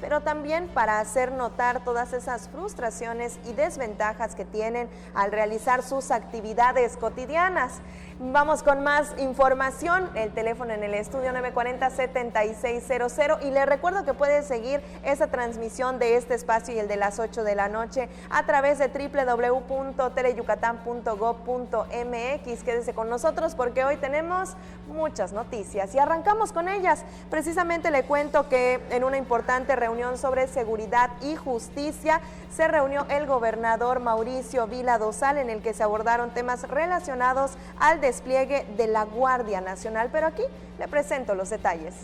pero también para hacer notar todas esas frustraciones y desventajas que tienen al realizar sus actividades cotidianas. Vamos con más información, el teléfono en el estudio 940-7600, y le recuerdo que puede seguir esa transmisión de este espacio y el de las 8 de la noche a través de www.teleyucatán.gov.mx. Quédese con nosotros porque hoy tenemos muchas noticias y arrancamos con ellas. Precisamente le cuento que en una importante reunión sobre seguridad y justicia se reunió el gobernador Mauricio Vila Dosal, en el que se abordaron temas relacionados al despliegue de la Guardia Nacional, pero aquí le presento los detalles.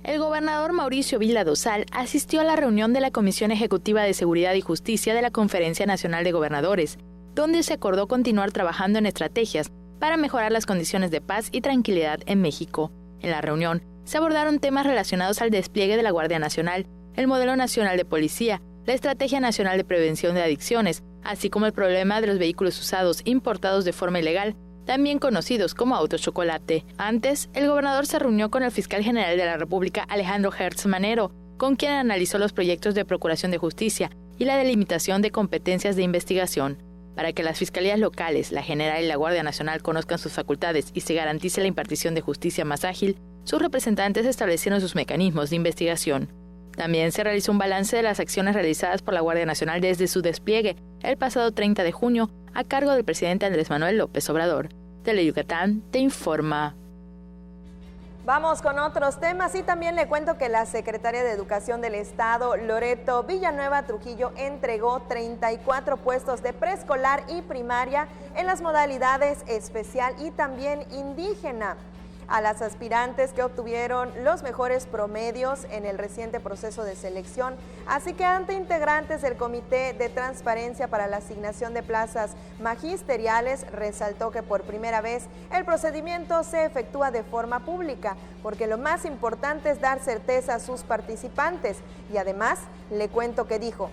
El gobernador Mauricio Vila Dosal asistió a la reunión de la Comisión Ejecutiva de Seguridad y Justicia de la Conferencia Nacional de Gobernadores, donde se acordó continuar trabajando en estrategias para mejorar las condiciones de paz y tranquilidad en México. En la reunión se abordaron temas relacionados al despliegue de la Guardia Nacional, el Modelo Nacional de Policía, la Estrategia Nacional de Prevención de Adicciones, así como el problema de los vehículos usados importados de forma ilegal, también conocidos como autos chocolate. Antes, el gobernador se reunió con el fiscal general de la República, Alejandro Hertz Manero, con quien analizó los proyectos de procuración de justicia y la delimitación de competencias de investigación. Para que las fiscalías locales, la general y la Guardia Nacional conozcan sus facultades y se garantice la impartición de justicia más ágil, sus representantes establecieron sus mecanismos de investigación. También se realizó un balance de las acciones realizadas por la Guardia Nacional desde su despliegue el pasado 30 de junio a cargo del presidente Andrés Manuel López Obrador. Teleyucatán te informa. Vamos con otros temas y también le cuento que la secretaria de Educación del Estado, Loreto Villanueva Trujillo, entregó 34 puestos de preescolar y primaria en las modalidades especial y también indígena a las aspirantes que obtuvieron los mejores promedios en el reciente proceso de selección. Así que ante integrantes del Comité de Transparencia para la Asignación de Plazas Magisteriales, resaltó que por primera vez el procedimiento se efectúa de forma pública, porque lo más importante es dar certeza a sus participantes. Y además, le cuento que dijo: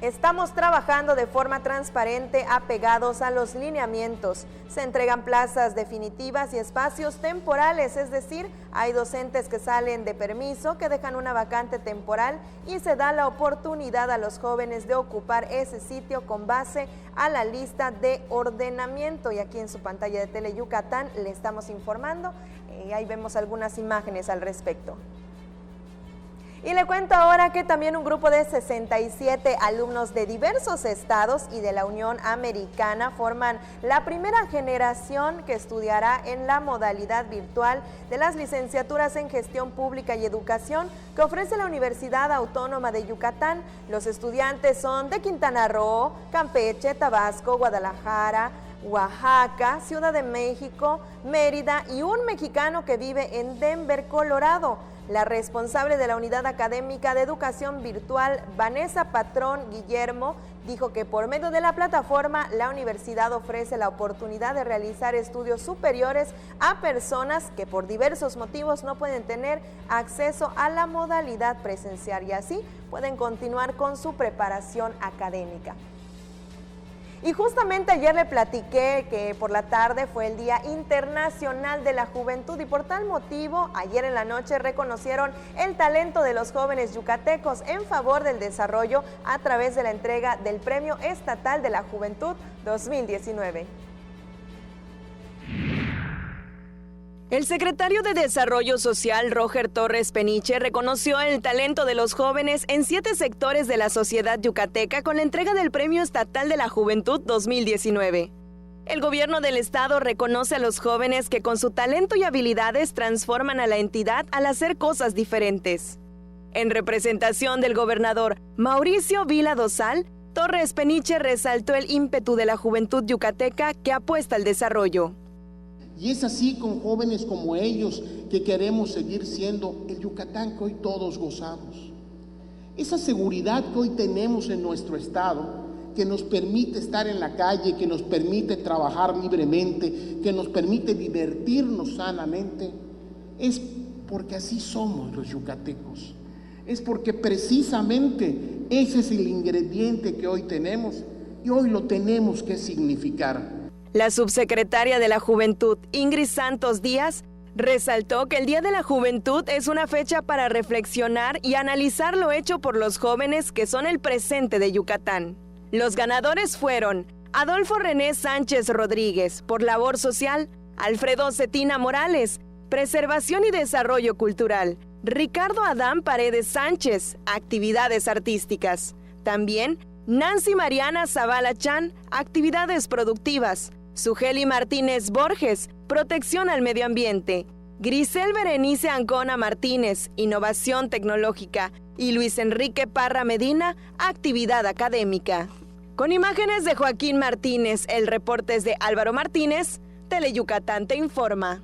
estamos trabajando de forma transparente, apegados a los lineamientos. Se entregan plazas definitivas y espacios temporales, es decir, hay docentes que salen de permiso, que dejan una vacante temporal y se da la oportunidad a los jóvenes de ocupar ese sitio con base a la lista de ordenamiento. Y aquí en su pantalla de Teleyucatán le estamos informando, ahí vemos algunas imágenes al respecto. Y le cuento ahora que también un grupo de 67 alumnos de diversos estados y de la Unión Americana forman la primera generación que estudiará en la modalidad virtual de las licenciaturas en Gestión Pública y Educación que ofrece la Universidad Autónoma de Yucatán. Los estudiantes son de Quintana Roo, Campeche, Tabasco, Guadalajara, Oaxaca, Ciudad de México, Mérida y un mexicano que vive en Denver, Colorado. La responsable de la Unidad Académica de Educación Virtual, Vanessa Patrón Guillermo, dijo que por medio de la plataforma la universidad ofrece la oportunidad de realizar estudios superiores a personas que por diversos motivos no pueden tener acceso a la modalidad presencial y así pueden continuar con su preparación académica. Y justamente ayer le platiqué que por la tarde fue el Día Internacional de la Juventud y por tal motivo, ayer en la noche reconocieron el talento de los jóvenes yucatecos en favor del desarrollo a través de la entrega del Premio Estatal de la Juventud 2019. El secretario de Desarrollo Social, Roger Torres Peniche, reconoció el talento de los jóvenes en 7 sectores de la sociedad yucateca con la entrega del Premio Estatal de la Juventud 2019. El gobierno del estado reconoce a los jóvenes que con su talento y habilidades transforman a la entidad al hacer cosas diferentes. En representación del gobernador Mauricio Vila Dosal, Torres Peniche resaltó el ímpetu de la juventud yucateca que apuesta al desarrollo. Y es así con jóvenes como ellos que queremos seguir siendo el Yucatán que hoy todos gozamos. Esa seguridad que hoy tenemos en nuestro estado, que nos permite estar en la calle, que nos permite trabajar libremente, que nos permite divertirnos sanamente, es porque así somos los yucatecos. Es porque precisamente ese es el ingrediente que hoy tenemos y hoy lo tenemos que significar. La subsecretaria de la Juventud, Ingrid Santos Díaz, Resaltó que el Día de la Juventud es una fecha para reflexionar y analizar lo hecho por los jóvenes que son el presente de Yucatán. Los ganadores fueron Adolfo René Sánchez Rodríguez, por labor social, Alfredo Cetina Morales, preservación y desarrollo cultural, Ricardo Adán Paredes Sánchez, actividades artísticas. También Nancy Mariana Zavala Chan, actividades productivas, Sugeli Martínez Borges, protección al medio ambiente, Grisel Berenice Ancona Martínez, innovación tecnológica, y Luis Enrique Parra Medina, actividad académica. Con imágenes de Joaquín Martínez, el reporte es de Álvaro Martínez, Teleyucatán te informa.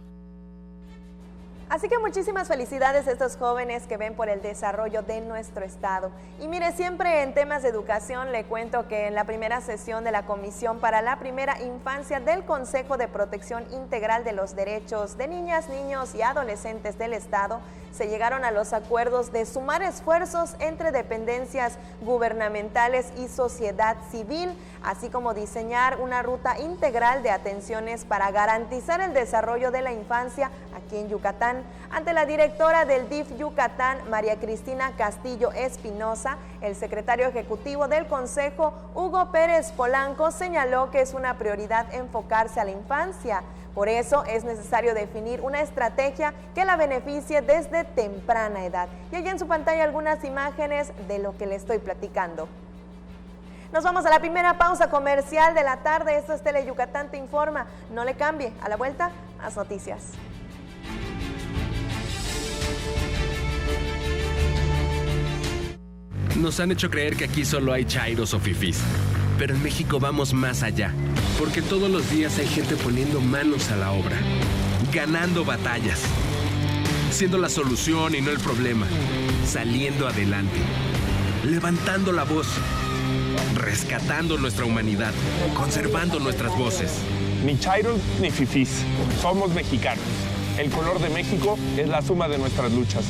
Así que muchísimas felicidades a estos jóvenes que ven por el desarrollo de nuestro estado. Y mire, siempre en temas de educación le cuento que en la primera sesión de la Comisión para la Primera Infancia del Consejo de Protección Integral de los Derechos de Niñas, Niños y Adolescentes del estado, se llegaron a los acuerdos de sumar esfuerzos entre dependencias gubernamentales y sociedad civil, así como diseñar una ruta integral de atenciones para garantizar el desarrollo de la infancia aquí en Yucatán. Ante la directora del DIF Yucatán, María Cristina Castillo Espinosa, el secretario ejecutivo del Consejo, Hugo Pérez Polanco, señaló que es una prioridad enfocarse a la infancia. Por eso es necesario definir una estrategia que la beneficie desde temprana edad. Y allí en su pantalla algunas imágenes de lo que le estoy platicando. Nos vamos a la primera pausa comercial de la tarde. Esto es Teleyucatán te informa. No le cambie. A la vuelta, más noticias. Nos han hecho creer que aquí solo hay chairos o fifís. Pero en México vamos más allá, porque todos los días hay gente poniendo manos a la obra, ganando batallas, siendo la solución y no el problema, saliendo adelante, levantando la voz, rescatando nuestra humanidad, conservando nuestras voces. Ni chairos ni fifís, somos mexicanos. El color de México es la suma de nuestras luchas.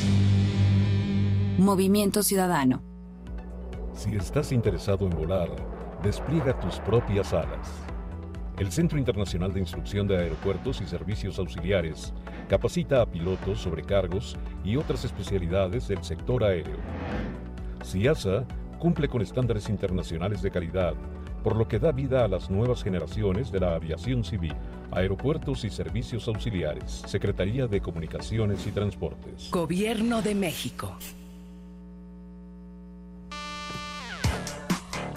Movimiento Ciudadano. Si estás interesado en volar, despliega tus propias alas. El Centro Internacional de Instrucción de Aeropuertos y Servicios Auxiliares capacita a pilotos, sobrecargos y otras especialidades del sector aéreo. CIASA cumple con estándares internacionales de calidad, por lo que da vida a las nuevas generaciones de la aviación civil, aeropuertos y servicios auxiliares, Secretaría de Comunicaciones y Transportes. Gobierno de México.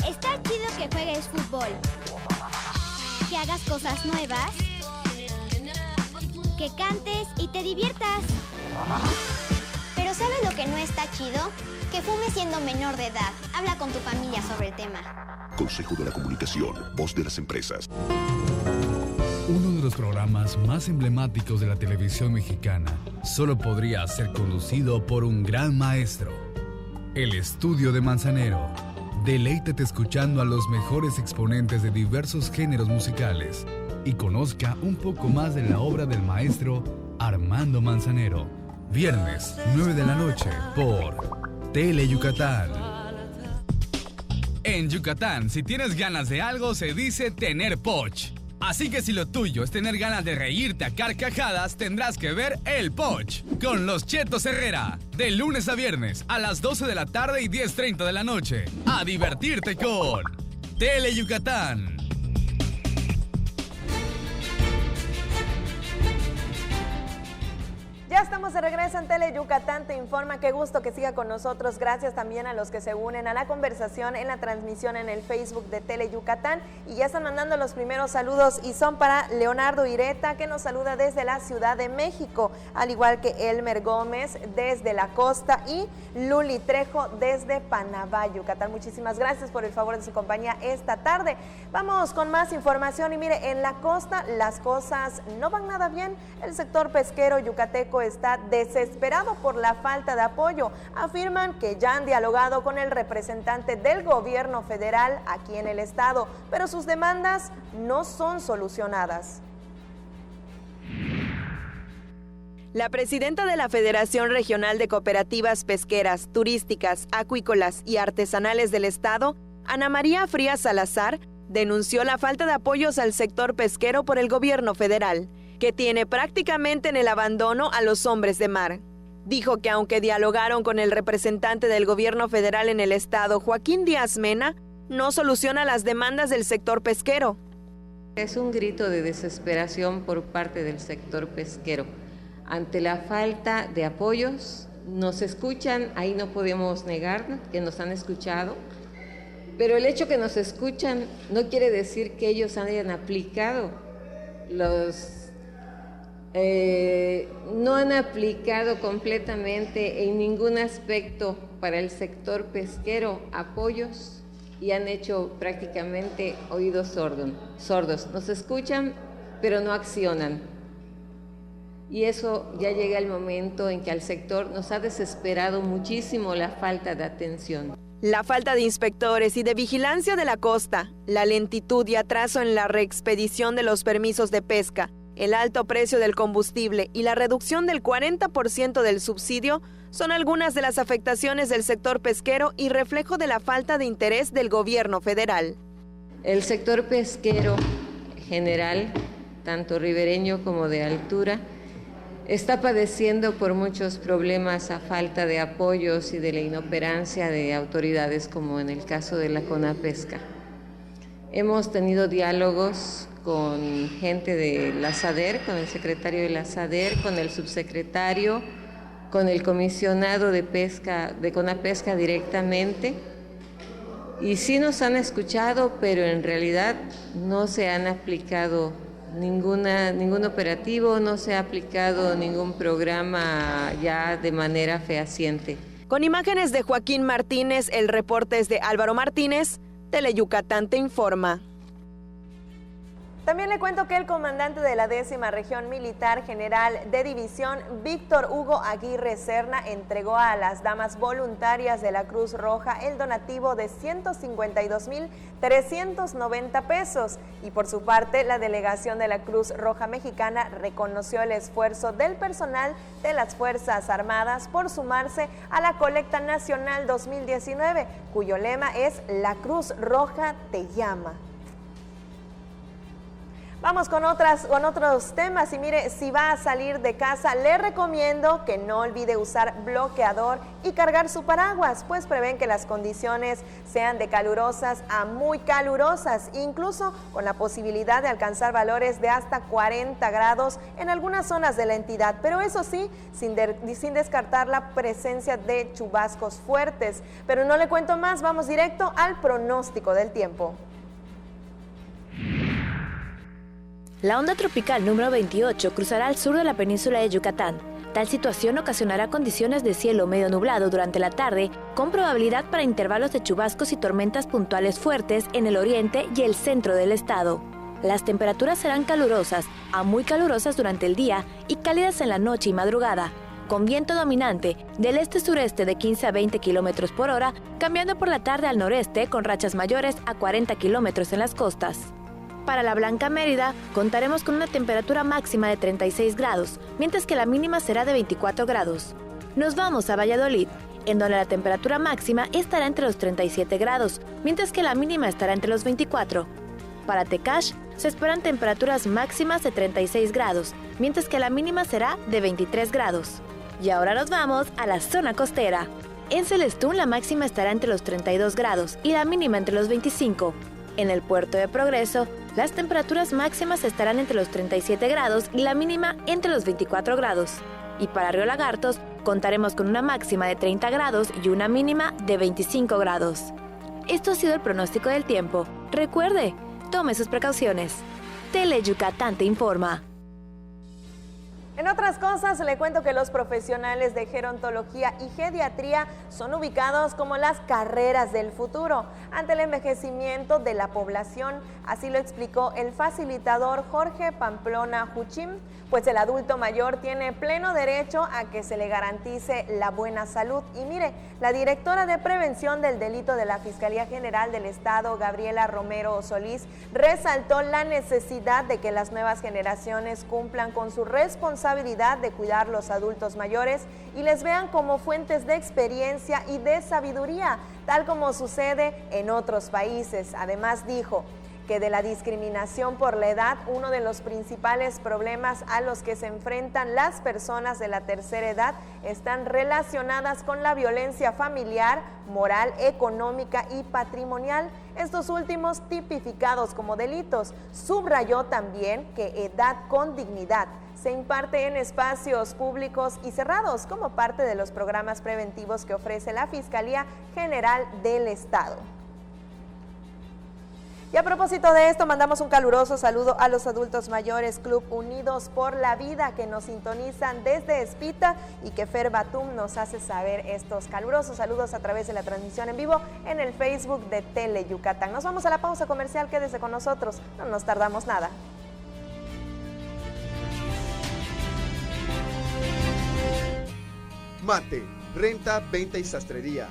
Está chido que juegues fútbol, que hagas cosas nuevas, que cantes y te diviertas. Pero ¿sabes lo que no está chido? Que fumes siendo menor de edad. Habla con tu familia sobre el tema. Consejo de la Comunicación, voz de las empresas. Uno de los programas más emblemáticos de la televisión mexicana solo podría ser conducido por un gran maestro. El Estudio de Manzanero. Deleítate escuchando a los mejores exponentes de diversos géneros musicales y conozca un poco más de la obra del maestro Armando Manzanero. Viernes, 9 de la noche, por Teleyucatán. En Yucatán, si tienes ganas de algo, se dice tener poch. Así que si lo tuyo es tener ganas de reírte a carcajadas, tendrás que ver El Poch con los Chetos Herrera. De lunes a viernes a las 12 de la tarde y 10:30 de la noche. A divertirte con Teleyucatán. Ya estamos de regreso en Teleyucatán te informa. Qué gusto que siga con nosotros. Gracias también a los que se unen a la conversación en la transmisión en el Facebook de Teleyucatán. Y ya están mandando los primeros saludos y son para Leonardo Ireta, que nos saluda desde la Ciudad de México, al igual que Elmer Gómez desde la costa y Luli Trejo desde Panabá, Yucatán. Muchísimas gracias por el favor de su compañía esta tarde. Vamos con más información y mire, en la costa las cosas no van nada bien. El sector pesquero yucateco está desesperado por la falta de apoyo. Afirman que ya han dialogado con el representante del gobierno federal aquí en el estado, pero sus demandas no son solucionadas. La presidenta de la Federación Regional de Cooperativas Pesqueras, Turísticas, Acuícolas y Artesanales del Estado, Ana María Frías Salazar, denunció la falta de apoyos al sector pesquero por el gobierno federal. que tiene prácticamente en el abandono a los hombres de mar. Dijo que aunque dialogaron con el representante del gobierno federal en el estado, Joaquín Díaz Mena, no soluciona las demandas del sector pesquero. Es un grito de desesperación por parte del sector pesquero. Ante la falta de apoyos, nos escuchan, ahí no podemos negar que nos han escuchado, pero el hecho que nos escuchan no quiere decir que ellos hayan aplicado no han aplicado completamente en ningún aspecto para el sector pesquero apoyos y han hecho prácticamente oídos sordos. Nos escuchan, pero no accionan. Y eso ya llega el momento en que al sector nos ha desesperado muchísimo la falta de atención. La falta de inspectores y de vigilancia de la costa, la lentitud y atraso en la reexpedición de los permisos de pesca, el alto precio del combustible y la reducción del 40% del subsidio son algunas de las afectaciones del sector pesquero y reflejo de la falta de interés del gobierno federal. El sector pesquero general, tanto ribereño como de altura, está padeciendo por muchos problemas a falta de apoyos y de la inoperancia de autoridades, como en el caso de la CONAPESCA. Hemos tenido diálogos con gente de la SADER, con el secretario de la SADER, con el subsecretario, con el comisionado de pesca, de CONAPESCA directamente, y sí nos han escuchado, pero en realidad no se han aplicado ningún operativo, no se ha aplicado ningún programa ya de manera fehaciente. Con imágenes de Joaquín Martínez, el reporte es de Álvaro Martínez, Teleyucatán te informa. También le cuento que el comandante de la 10ª Región Militar, general de división Víctor Hugo Aguirre Serna, entregó a las damas voluntarias de la Cruz Roja el donativo de 152,390 pesos. Y por su parte, la delegación de la Cruz Roja Mexicana reconoció el esfuerzo del personal de las Fuerzas Armadas por sumarse a la colecta nacional 2019, cuyo lema es La Cruz Roja te llama. Vamos con otros temas y mire, si va a salir de casa, le recomiendo que no olvide usar bloqueador y cargar su paraguas, pues prevén que las condiciones sean de calurosas a muy calurosas, incluso con la posibilidad de alcanzar valores de hasta 40 grados en algunas zonas de la entidad, pero eso sí, sin descartar la presencia de chubascos fuertes. Pero no le cuento más, vamos directo al pronóstico del tiempo. La onda tropical número 28 cruzará al sur de la península de Yucatán. Tal situación ocasionará condiciones de cielo medio nublado durante la tarde, con probabilidad para intervalos de chubascos y tormentas puntuales fuertes en el oriente y el centro del estado. Las temperaturas serán calurosas a muy calurosas durante el día y cálidas en la noche y madrugada, con viento dominante del este-sureste de 15 a 20 km por hora, cambiando por la tarde al noreste con rachas mayores a 40 km en las costas. Para la Blanca Mérida, contaremos con una temperatura máxima de 36 grados, mientras que la mínima será de 24 grados. Nos vamos a Valladolid, en donde la temperatura máxima estará entre los 37 grados, mientras que la mínima estará entre los 24. Para Tecash, se esperan temperaturas máximas de 36 grados, mientras que la mínima será de 23 grados. Y ahora nos vamos a la zona costera. En Celestún, la máxima estará entre los 32 grados y la mínima entre los 25. En el puerto de Progreso, las temperaturas máximas estarán entre los 37 grados y la mínima entre los 24 grados. Y para Río Lagartos, contaremos con una máxima de 30 grados y una mínima de 25 grados. Esto ha sido el pronóstico del tiempo. Recuerde, tome sus precauciones. Teleyucatán te informa. En otras cosas, le cuento que los profesionales de gerontología y geriatría son ubicados como las carreras del futuro ante el envejecimiento de la población. Así lo explicó el facilitador Jorge Pamplona Juchim, pues el adulto mayor tiene pleno derecho a que se le garantice la buena salud. Y mire, la directora de Prevención del Delito de la Fiscalía General del Estado, Gabriela Romero Solís, resaltó la necesidad de que las nuevas generaciones cumplan con su responsabilidad de cuidar a los adultos mayores y les vean como fuentes de experiencia y de sabiduría, tal como sucede en otros países. Además dijo que de la discriminación por la edad, uno de los principales problemas a los que se enfrentan las personas de la tercera edad están relacionadas con la violencia familiar, moral, económica y patrimonial, estos últimos tipificados como delitos. Subrayó también que Edad con Dignidad se imparte en espacios públicos y cerrados como parte de los programas preventivos que ofrece la Fiscalía General del Estado. Y a propósito de esto, mandamos un caluroso saludo a los adultos mayores Club Unidos por la Vida que nos sintonizan desde Espita y que Fer Batum nos hace saber estos calurosos saludos a través de la transmisión en vivo en el Facebook de Tele Yucatán. Nos vamos a la pausa comercial, quédese con nosotros, no nos tardamos nada. Mate, renta, venta y sastrería.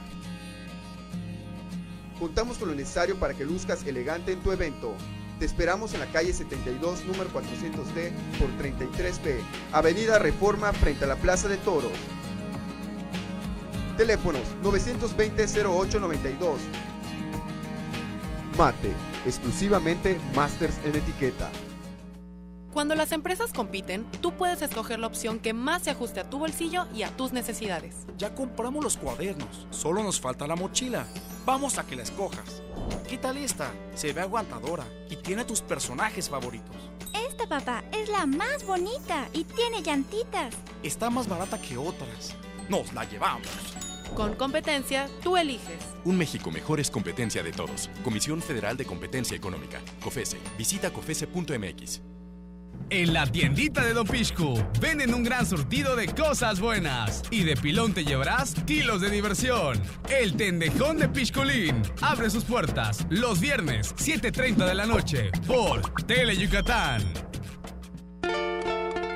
Contamos con lo necesario para que luzcas elegante en tu evento. Te esperamos en la calle 72, número 400D por 33B, Avenida Reforma, frente a la Plaza de Toros. Teléfonos 920-0892. Mate, exclusivamente Masters en etiqueta. Cuando las empresas compiten, tú puedes escoger la opción que más se ajuste a tu bolsillo y a tus necesidades. Ya compramos los cuadernos, solo nos falta la mochila. Vamos a que la escojas. ¿Qué tal esta? Se ve aguantadora y tiene tus personajes favoritos. Esta, papá, es la más bonita y tiene llantitas. Está más barata que otras. Nos la llevamos. Con competencia, tú eliges. Un México mejor es competencia de todos. Comisión Federal de Competencia Económica. COFESE. Visita cofese.mx. En la tiendita de Don Pixcu venden un gran surtido de cosas buenas y de pilón te llevarás kilos de diversión. El Tendejón de Pixculín abre sus puertas los viernes 7:30 de la noche por Tele Yucatán.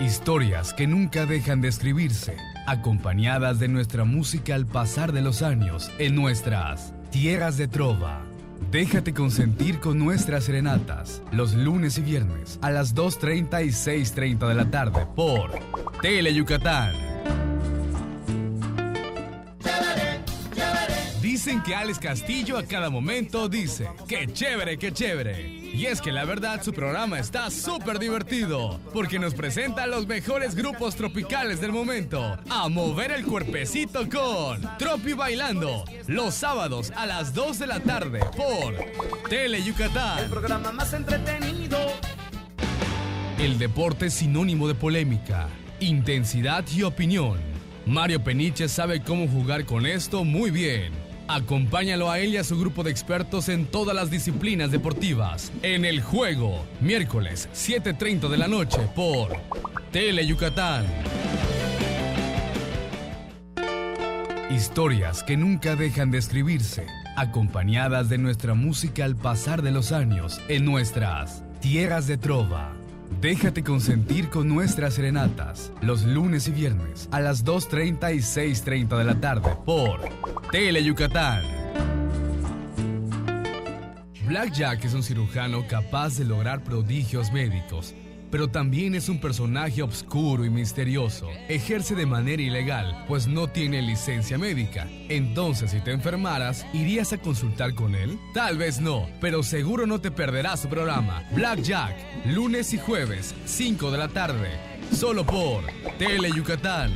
Historias que nunca dejan de escribirse, acompañadas de nuestra música al pasar de los años en nuestras tierras de trova. Déjate consentir con nuestras serenatas, los lunes y viernes a las 2:30 y 6:30 de la tarde por Tele Yucatán. Dicen que Alex Castillo a cada momento dice, ¡qué chévere, qué chévere! Y es que la verdad su programa está súper divertido, porque nos presenta a los mejores grupos tropicales del momento, a mover el cuerpecito con Tropi Bailando, los sábados a las 2 de la tarde por Tele Yucatán. El programa más entretenido. El deporte es sinónimo de polémica, intensidad y opinión. Mario Peniche sabe cómo jugar con esto muy bien. Acompáñalo a él y a su grupo de expertos en todas las disciplinas deportivas. En El Juego, miércoles 7:30 de la noche por Tele Yucatán. Historias que nunca dejan de escribirse, acompañadas de nuestra música al pasar de los años en nuestras tierras de trova. Déjate consentir con nuestras serenatas, los lunes y viernes a las 2:30 y 6:30 de la tarde por Tele Yucatán. Black Jack es un cirujano capaz de lograr prodigios médicos, pero también es un personaje oscuro y misterioso. Ejerce de manera ilegal, pues no tiene licencia médica. Entonces, si te enfermaras, ¿irías a consultar con él? Tal vez no, pero seguro no te perderás su programa. Black Jack, lunes y jueves, 5 de la tarde, solo por Tele Yucatán.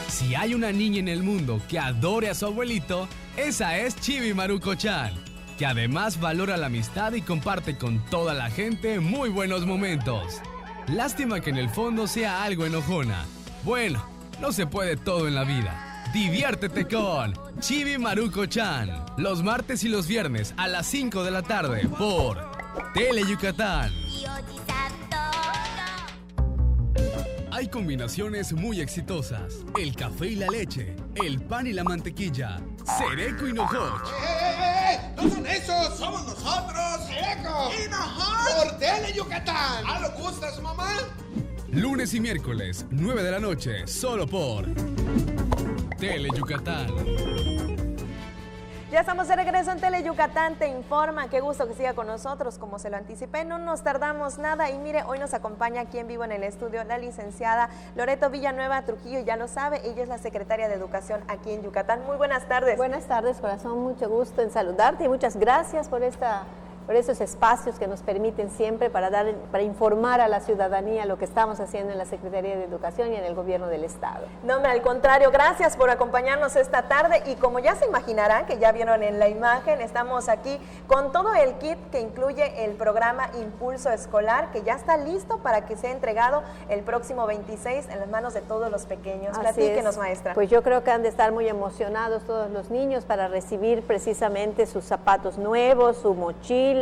Si hay una niña en el mundo que adore a su abuelito, esa es Chibi Maruko-chan, que además valora la amistad y comparte con toda la gente muy buenos momentos. Lástima que en el fondo sea algo enojona. Bueno, no se puede todo en la vida. Diviértete con Chibi Maruko-chan, los martes y los viernes a las 5 de la tarde por Tele Yucatán. Hay combinaciones muy exitosas. El café y la leche, el pan y la mantequilla, Cereco y Nojoch. ¡No son esos! ¡Somos nosotros! ¡Cereco! ¡Y Nojoch! ¡Por Tele Yucatán! ¿Ah, lo gustas, mamá? Lunes y miércoles, 9 de la noche, solo por Tele Yucatán. Ya estamos de regreso en Tele Yucatán, te informa. Qué gusto que siga con nosotros, como se lo anticipé, no nos tardamos nada. Y mire, hoy nos acompaña aquí en vivo en el estudio la licenciada Loreto Villanueva Trujillo, ya lo sabe, ella es la secretaria de Educación aquí en Yucatán. Muy buenas tardes. Buenas tardes, corazón, mucho gusto en saludarte y muchas gracias por esos espacios que nos permiten siempre para informar a la ciudadanía lo que estamos haciendo en la Secretaría de Educación y en el Gobierno del Estado. No, al contrario, gracias por acompañarnos esta tarde y como ya se imaginarán, que ya vieron en la imagen, estamos aquí con todo el kit que incluye el programa Impulso Escolar, que ya está listo para que sea entregado el próximo 26 en las manos de todos los pequeños. Platíquenos, maestra. Pues yo creo que han de estar muy emocionados todos los niños para recibir precisamente sus zapatos nuevos, su mochila,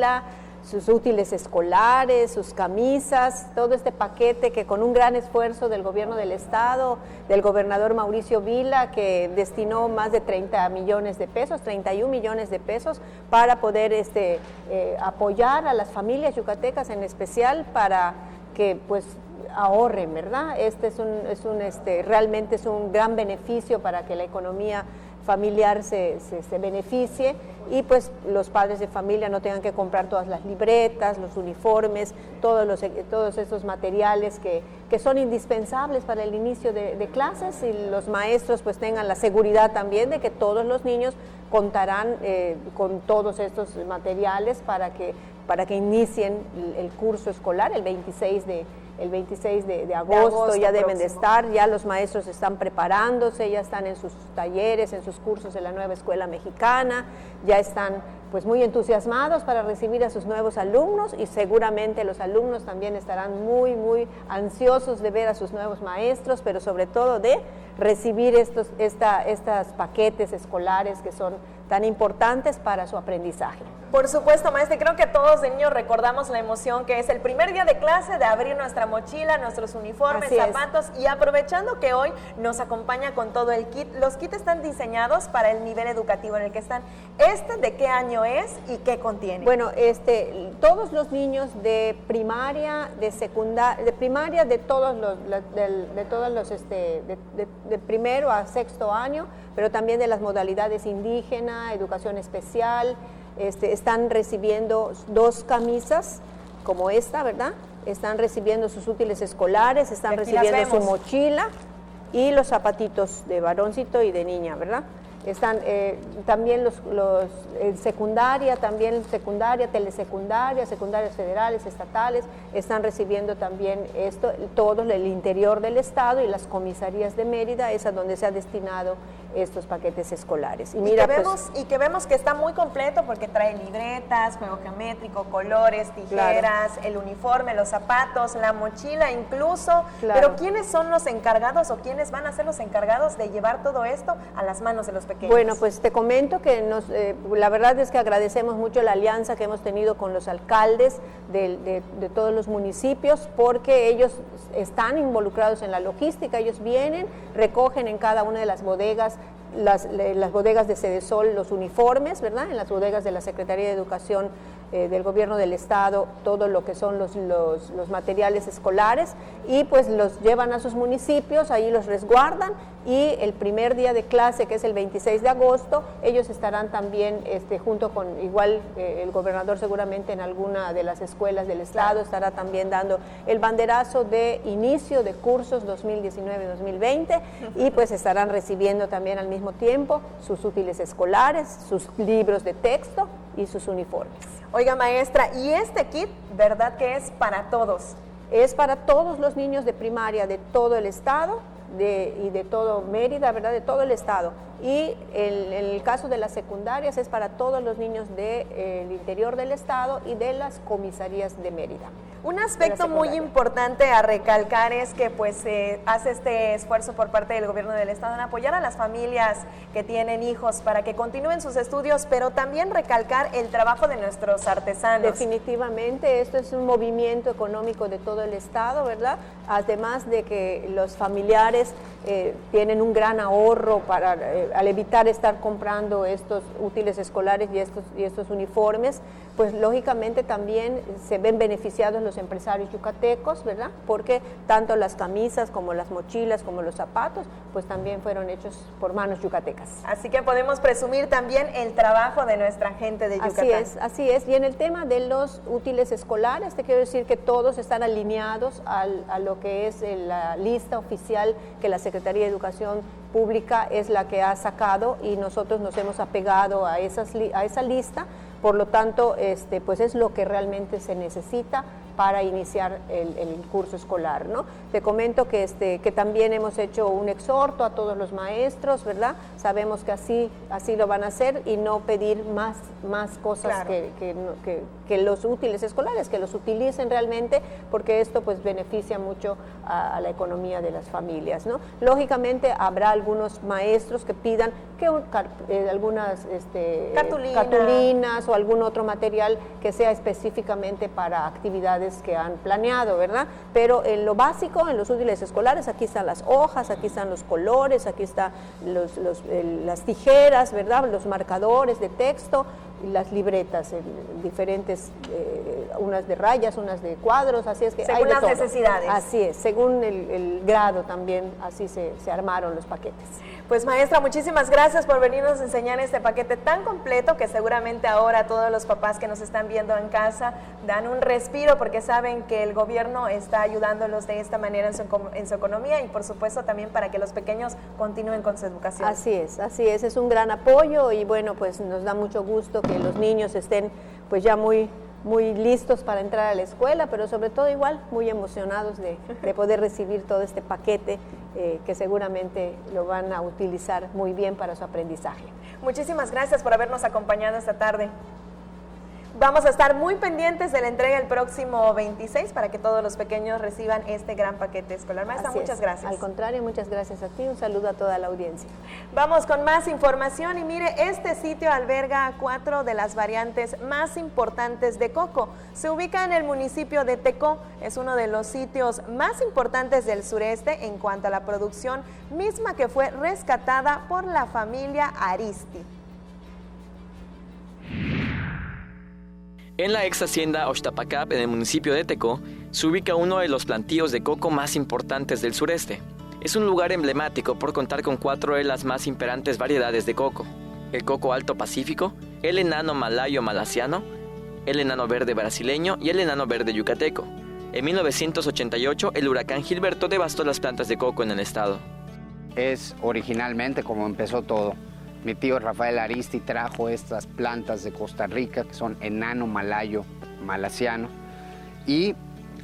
sus útiles escolares, sus camisas, todo este paquete que con un gran esfuerzo del Gobierno del Estado, del gobernador Mauricio Vila, que destinó más de 30 millones de pesos, 31 millones de pesos para poder apoyar a las familias yucatecas en especial para que pues ahorren, ¿verdad? Realmente es un gran beneficio para que la economía familiar se beneficie y pues los padres de familia no tengan que comprar todas las libretas, los uniformes, todos esos materiales que son indispensables para el inicio de clases, y los maestros pues tengan la seguridad también de que todos los niños contarán con todos estos materiales para que inicien el curso escolar el 26 de agosto ya deben de estar, ya los maestros están preparándose, ya están en sus talleres, en sus cursos de la nueva escuela mexicana, ya están pues muy entusiasmados para recibir a sus nuevos alumnos, y seguramente los alumnos también estarán muy, muy ansiosos de ver a sus nuevos maestros, pero sobre todo de recibir estos paquetes escolares que son tan importantes para su aprendizaje. Por supuesto, maestra, creo que todos de niños recordamos la emoción que es el primer día de clase, de abrir nuestra mochila, nuestros uniformes, zapatos, y aprovechando que hoy nos acompaña con todo el kit, los kits están diseñados para el nivel educativo en el que están. ¿De qué año es y qué contiene? Bueno, todos los niños de primaria, de secundaria, de primaria, de primero a sexto año, pero también de las modalidades indígena, educación especial, están recibiendo 2 camisas como esta, ¿verdad? Están recibiendo sus útiles escolares, están recibiendo su mochila y los zapatitos de varoncito y de niña, ¿verdad? Están también los secundaria, telesecundaria, secundarias federales, estatales, están recibiendo también todo el interior del estado, y las comisarías de Mérida es a donde se ha destinado estos paquetes escolares. Que vemos que está muy completo porque trae libretas, juego geométrico, colores, tijeras, el uniforme, los zapatos, la mochila incluso. Pero ¿quiénes son los encargados o quiénes van a ser los encargados de llevar todo esto a las manos de los pequeños? Bueno, pues te comento que la verdad es que agradecemos mucho la alianza que hemos tenido con los alcaldes de todos los municipios, porque ellos están involucrados en la logística, ellos vienen, recogen en cada una de las bodegas, las bodegas de Sedesol, los uniformes, ¿verdad? En las bodegas de la Secretaría de Educación del Gobierno del Estado, todo lo que son los materiales escolares, y pues los llevan a sus municipios, ahí los resguardan, y el primer día de clase, que es el 26 de agosto, ellos estarán también junto con, el gobernador seguramente en alguna de las escuelas del Estado estará también dando el banderazo de inicio de cursos 2019-2020, y pues estarán recibiendo también al mismo tiempo sus útiles escolares, sus libros de texto y sus uniformes. Oiga, maestra, ¿y este kit, verdad que es para todos? Es para todos los niños de primaria de todo el estado y de todo Mérida, ¿verdad? De todo el estado. Y en el caso de las secundarias es para todos los niños del interior del estado y de las comisarías de Mérida. Un aspecto muy importante a recalcar es que pues se hace este esfuerzo por parte del gobierno del estado en apoyar a las familias que tienen hijos para que continúen sus estudios, pero también recalcar el trabajo de nuestros artesanos. Definitivamente, esto es un movimiento económico de todo el estado, ¿verdad? Además de que los familiares tienen un gran ahorro al evitar estar comprando estos útiles escolares y estos uniformes, pues lógicamente también se ven beneficiados los empresarios yucatecos, ¿verdad? Porque tanto las camisas como las mochilas como los zapatos, pues también fueron hechos por manos yucatecas. Así que podemos presumir también el trabajo de nuestra gente de Yucatán. Así es. Y en el tema de los útiles escolares, te quiero decir que todos están alineados a lo que es la lista oficial que la Secretaría de Educación Pública es la que ha sacado, y nosotros nos hemos apegado a esa lista. Por lo tanto, pues es lo que realmente se necesita para iniciar el curso escolar, ¿no? Te comento que también hemos hecho un exhorto a todos los maestros, ¿verdad? Sabemos que así lo van a hacer, y no pedir más cosas, claro, que los útiles escolares, que los utilicen realmente, porque esto pues beneficia mucho a la economía de las familias, ¿no? Lógicamente habrá algunos maestros que pidan que algunas cartulinas o algún otro material que sea específicamente para actividades que han planeado, ¿verdad? Pero en lo básico, en los útiles escolares, aquí están las hojas, aquí están los colores, aquí están las tijeras, ¿verdad? Los marcadores de texto y las libretas, diferentes, unas de rayas, unas de cuadros, así es que según hay de las todo. Necesidades. Así es, según el grado también, así se armaron los paquetes. Pues maestra, muchísimas gracias por venirnos a enseñar este paquete tan completo, que seguramente ahora todos los papás que nos están viendo en casa dan un respiro, porque saben que el gobierno está ayudándolos de esta manera en su economía, y por supuesto también para que los pequeños continúen con su educación. Así es un gran apoyo, y bueno, pues nos da mucho gusto que los niños estén pues ya muy listos para entrar a la escuela, pero sobre todo igual muy emocionados de poder recibir todo este paquete que seguramente lo van a utilizar muy bien para su aprendizaje. Muchísimas gracias por habernos acompañado esta tarde. Vamos a estar muy pendientes de la entrega el próximo 26 para que todos los pequeños reciban este gran paquete escolar. Maestra, muchas gracias. Al contrario, muchas gracias a ti. Un saludo a toda la audiencia. Vamos con más información, y mire, este sitio alberga 4 de las variantes más importantes de coco. Se ubica en el municipio de Tecó. Es uno de los sitios más importantes del sureste en cuanto a la producción, misma que fue rescatada por la familia Aristi. En la ex hacienda Oxtapacap, en el municipio de Tecó, se ubica uno de los plantíos de coco más importantes del sureste. Es un lugar emblemático por contar con 4 de las más imperantes variedades de coco: el coco alto pacífico, el enano malayo malasiano, el enano verde brasileño y el enano verde yucateco. En 1988, el huracán Gilberto devastó las plantas de coco en el estado. Es originalmente como empezó todo. Mi tío Rafael Aristi trajo estas plantas de Costa Rica, que son enano malayo malasiano, y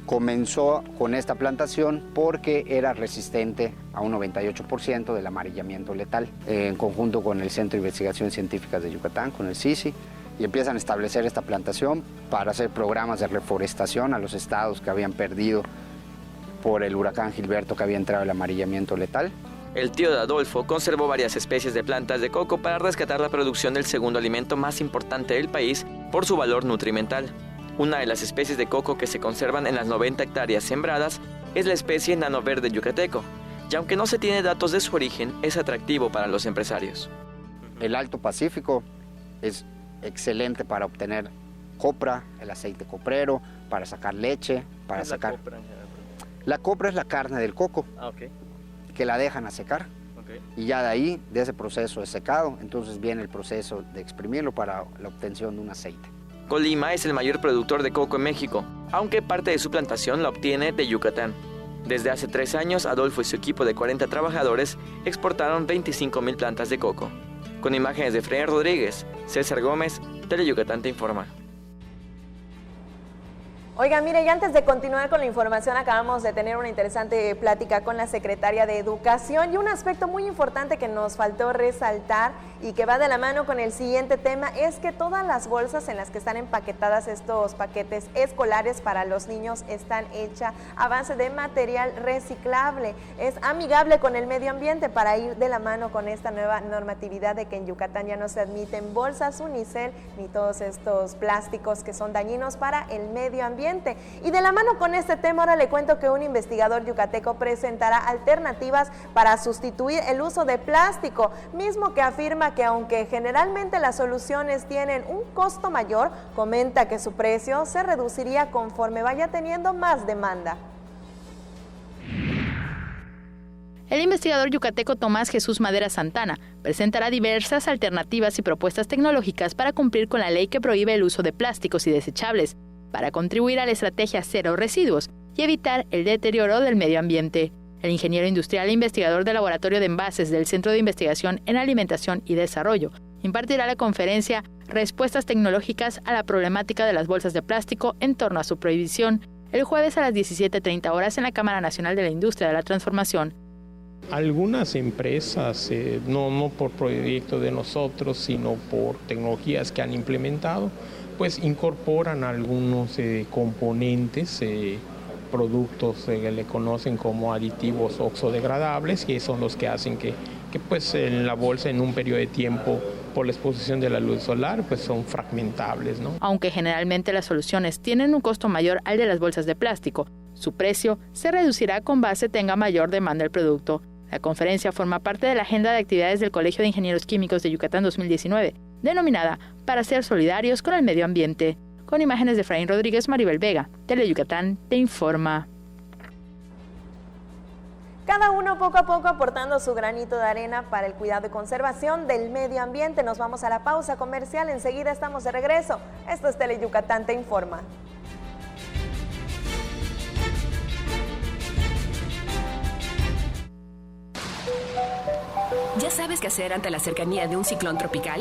comenzó con esta plantación porque era resistente a un 98% del amarillamiento letal, en conjunto con el Centro de Investigaciones Científicas de Yucatán, con el CICI, y empiezan a establecer esta plantación para hacer programas de reforestación a los estados que habían perdido por el huracán Gilberto, que había entrado el amarillamiento letal. El tío de Adolfo conservó varias especies de plantas de coco para rescatar la producción del segundo alimento más importante del país por su valor nutrimental. Una de las especies de coco que se conservan en las 90 hectáreas sembradas es la especie enano verde yucateco, y aunque no se tiene datos de su origen, es atractivo para los empresarios. El Alto Pacífico es excelente para obtener copra, el aceite coprero, para sacar leche, para sacar... La copra es la carne del coco. Que la dejan a secar, y ya de ahí, de ese proceso de secado, entonces viene el proceso de exprimirlo para la obtención de un aceite. Colima es el mayor productor de coco en México, aunque parte de su plantación la obtiene de Yucatán. Desde hace 3 años, Adolfo y su equipo de 40 trabajadores exportaron 25,000 plantas de coco. Con imágenes de Fred Rodríguez, César Gómez, Teleyucatán te informa. Oiga, mire, y antes de continuar con la información, acabamos de tener una interesante plática con la secretaria de Educación, y un aspecto muy importante que nos faltó resaltar y que va de la mano con el siguiente tema es que todas las bolsas en las que están empaquetadas estos paquetes escolares para los niños están hechas a base de material reciclable. Es amigable con el medio ambiente, para ir de la mano con esta nueva normatividad de que en Yucatán ya no se admiten bolsas unicel ni todos estos plásticos que son dañinos para el medio ambiente. ambiente. Y de la mano con este tema, ahora le cuento que un investigador yucateco presentará alternativas para sustituir el uso de plástico, mismo que afirma que aunque generalmente las soluciones tienen un costo mayor, comenta que su precio se reduciría conforme vaya teniendo más demanda. El investigador yucateco Tomás Jesús Madera Santana presentará diversas alternativas y propuestas tecnológicas para cumplir con la ley que prohíbe el uso de plásticos y desechables, para contribuir a la estrategia cero residuos y evitar el deterioro del medio ambiente. El ingeniero industrial e investigador del Laboratorio de Envases del Centro de Investigación en Alimentación y Desarrollo impartirá la conferencia Respuestas tecnológicas a la problemática de las bolsas de plástico en torno a su prohibición, el jueves a las 17:30 horas en la Cámara Nacional de la Industria de la Transformación. Algunas empresas, no por proyecto de nosotros, sino por tecnologías que han implementado, pues incorporan algunos componentes, productos que le conocen como aditivos oxodegradables, que son los que hacen que pues en la bolsa en un periodo de tiempo por la exposición de la luz solar pues son fragmentables, ¿no? Aunque generalmente las soluciones tienen un costo mayor al de las bolsas de plástico, su precio se reducirá con base tenga mayor demanda el producto. La conferencia forma parte de la agenda de actividades del Colegio de Ingenieros Químicos de Yucatán 2019, denominada Para ser solidarios con el medio ambiente. Con imágenes de Efraín Rodríguez, Maribel Vega, Teleyucatán te informa. Cada uno poco a poco aportando su granito de arena para el cuidado y conservación del medio ambiente. Nos vamos a la pausa comercial, enseguida estamos de regreso. Esto es Teleyucatán te informa. ¿Ya sabes qué hacer ante la cercanía de un ciclón tropical?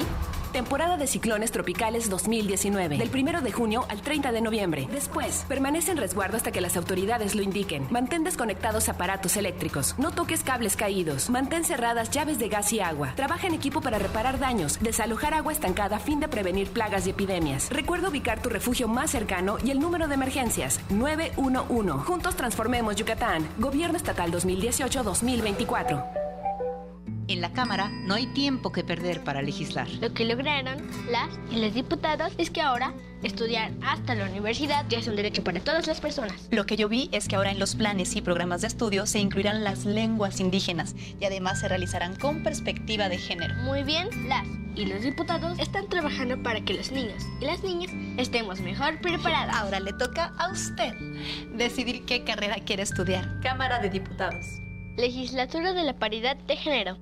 Temporada de ciclones tropicales 2019, del 1 de junio al 30 de noviembre. Después, permanece en resguardo hasta que las autoridades lo indiquen. Mantén desconectados aparatos eléctricos. No toques cables caídos. Mantén cerradas llaves de gas y agua. Trabaja en equipo para reparar daños. Desalojar agua estancada a fin de prevenir plagas y epidemias. Recuerda ubicar tu refugio más cercano y el número de emergencias, 911. Juntos transformemos Yucatán. Gobierno Estatal 2018-2024. En la Cámara no hay tiempo que perder para legislar. Lo que lograron las y los diputados es que ahora estudiar hasta la universidad ya es un derecho para todas las personas. Lo que yo vi es que ahora en los planes y programas de estudio se incluirán las lenguas indígenas y además se realizarán con perspectiva de género. Muy bien, las y los diputados están trabajando para que los niños y las niñas estemos mejor preparadas. Ahora le toca a usted decidir qué carrera quiere estudiar. Cámara de Diputados. Legislatura de la Paridad de Género.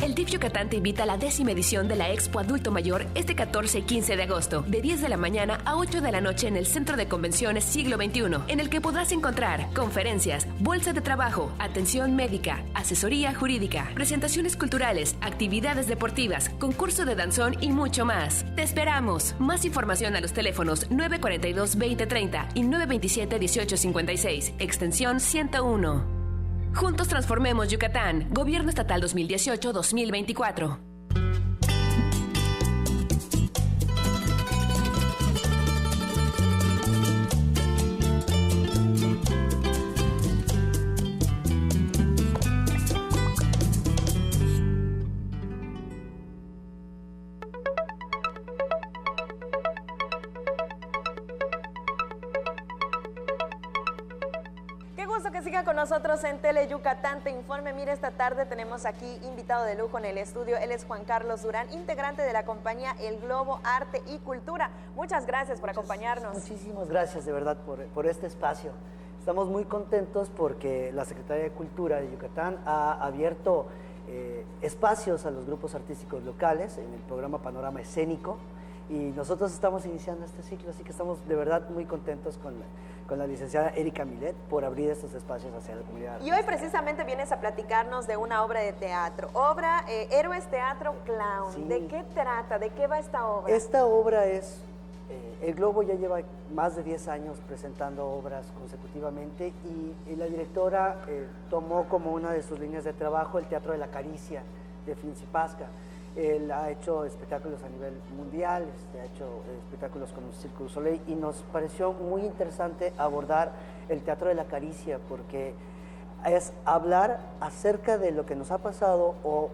El DIF Yucatán te invita a la 10ª edición de la Expo Adulto Mayor este 14 y 15 de agosto, de 10 de la mañana a 8 de la noche en el Centro de Convenciones Siglo XXI, en el que podrás encontrar conferencias, bolsa de trabajo, atención médica, asesoría jurídica, presentaciones culturales, actividades deportivas, concurso de danzón y mucho más. ¡Te esperamos! Más información a los teléfonos 942-2030 y 927-1856, extensión 101. Juntos transformemos Yucatán. Gobierno Estatal 2018-2024. Que siga con nosotros en Teleyucatán te informe. Mire, esta tarde tenemos aquí invitado de lujo en el estudio. Él es Juan Carlos Durán, integrante de la compañía El Globo Arte y Cultura. Muchas gracias por acompañarnos. Muchísimas gracias de verdad por este espacio. Estamos muy contentos porque la Secretaría de Cultura de Yucatán ha abierto espacios a los grupos artísticos locales en el programa Panorama Escénico y nosotros estamos iniciando este ciclo, así que estamos de verdad muy contentos con la licenciada Erika Milet por abrir estos espacios hacia la comunidad. Y hoy precisamente vienes a platicarnos de una obra de teatro, Héroes Teatro Clown. Sí. ¿De qué trata? ¿De qué va esta obra? Esta obra es, El Globo ya lleva más de 10 años presentando obras consecutivamente y la directora tomó como una de sus líneas de trabajo el Teatro de la Caricia de Finzi-Pasca. Él ha hecho espectáculos a nivel mundial, ha hecho espectáculos con el Cirque du Soleil y nos pareció muy interesante abordar el Teatro de la Caricia porque es hablar acerca de lo que nos ha pasado o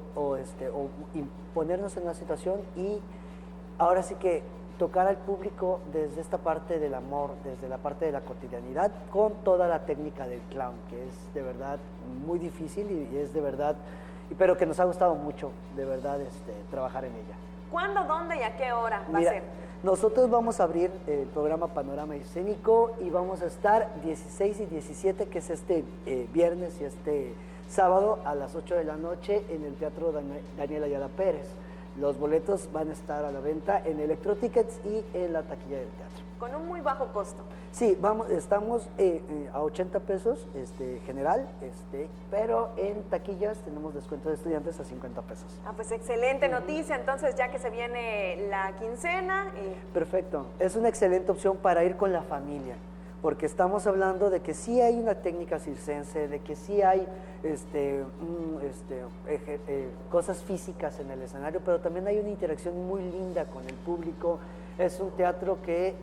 ponernos en una situación y ahora sí que tocar al público desde esta parte del amor, desde la parte de la cotidianidad, con toda la técnica del clown, que es de verdad muy difícil y es de verdad, pero que nos ha gustado mucho, de verdad, trabajar en ella. ¿Cuándo, dónde y a qué hora va a ser? Nosotros vamos a abrir el programa Panorama Escénico y vamos a estar 16 y 17, que es este viernes y este sábado a las 8 de la noche en el Teatro Daniel Ayala Pérez. Los boletos van a estar a la venta en Electrotickets y en la taquilla del teatro. Con un muy bajo costo. Sí, estamos a 80 pesos general, pero en taquillas tenemos descuento de estudiantes a 50 pesos. Pues excelente noticia, entonces ya que se viene la quincena. Perfecto, es una excelente opción para ir con la familia, porque estamos hablando de que sí hay una técnica circense, de que sí hay cosas físicas en el escenario, pero también hay una interacción muy linda con el público. Es un teatro que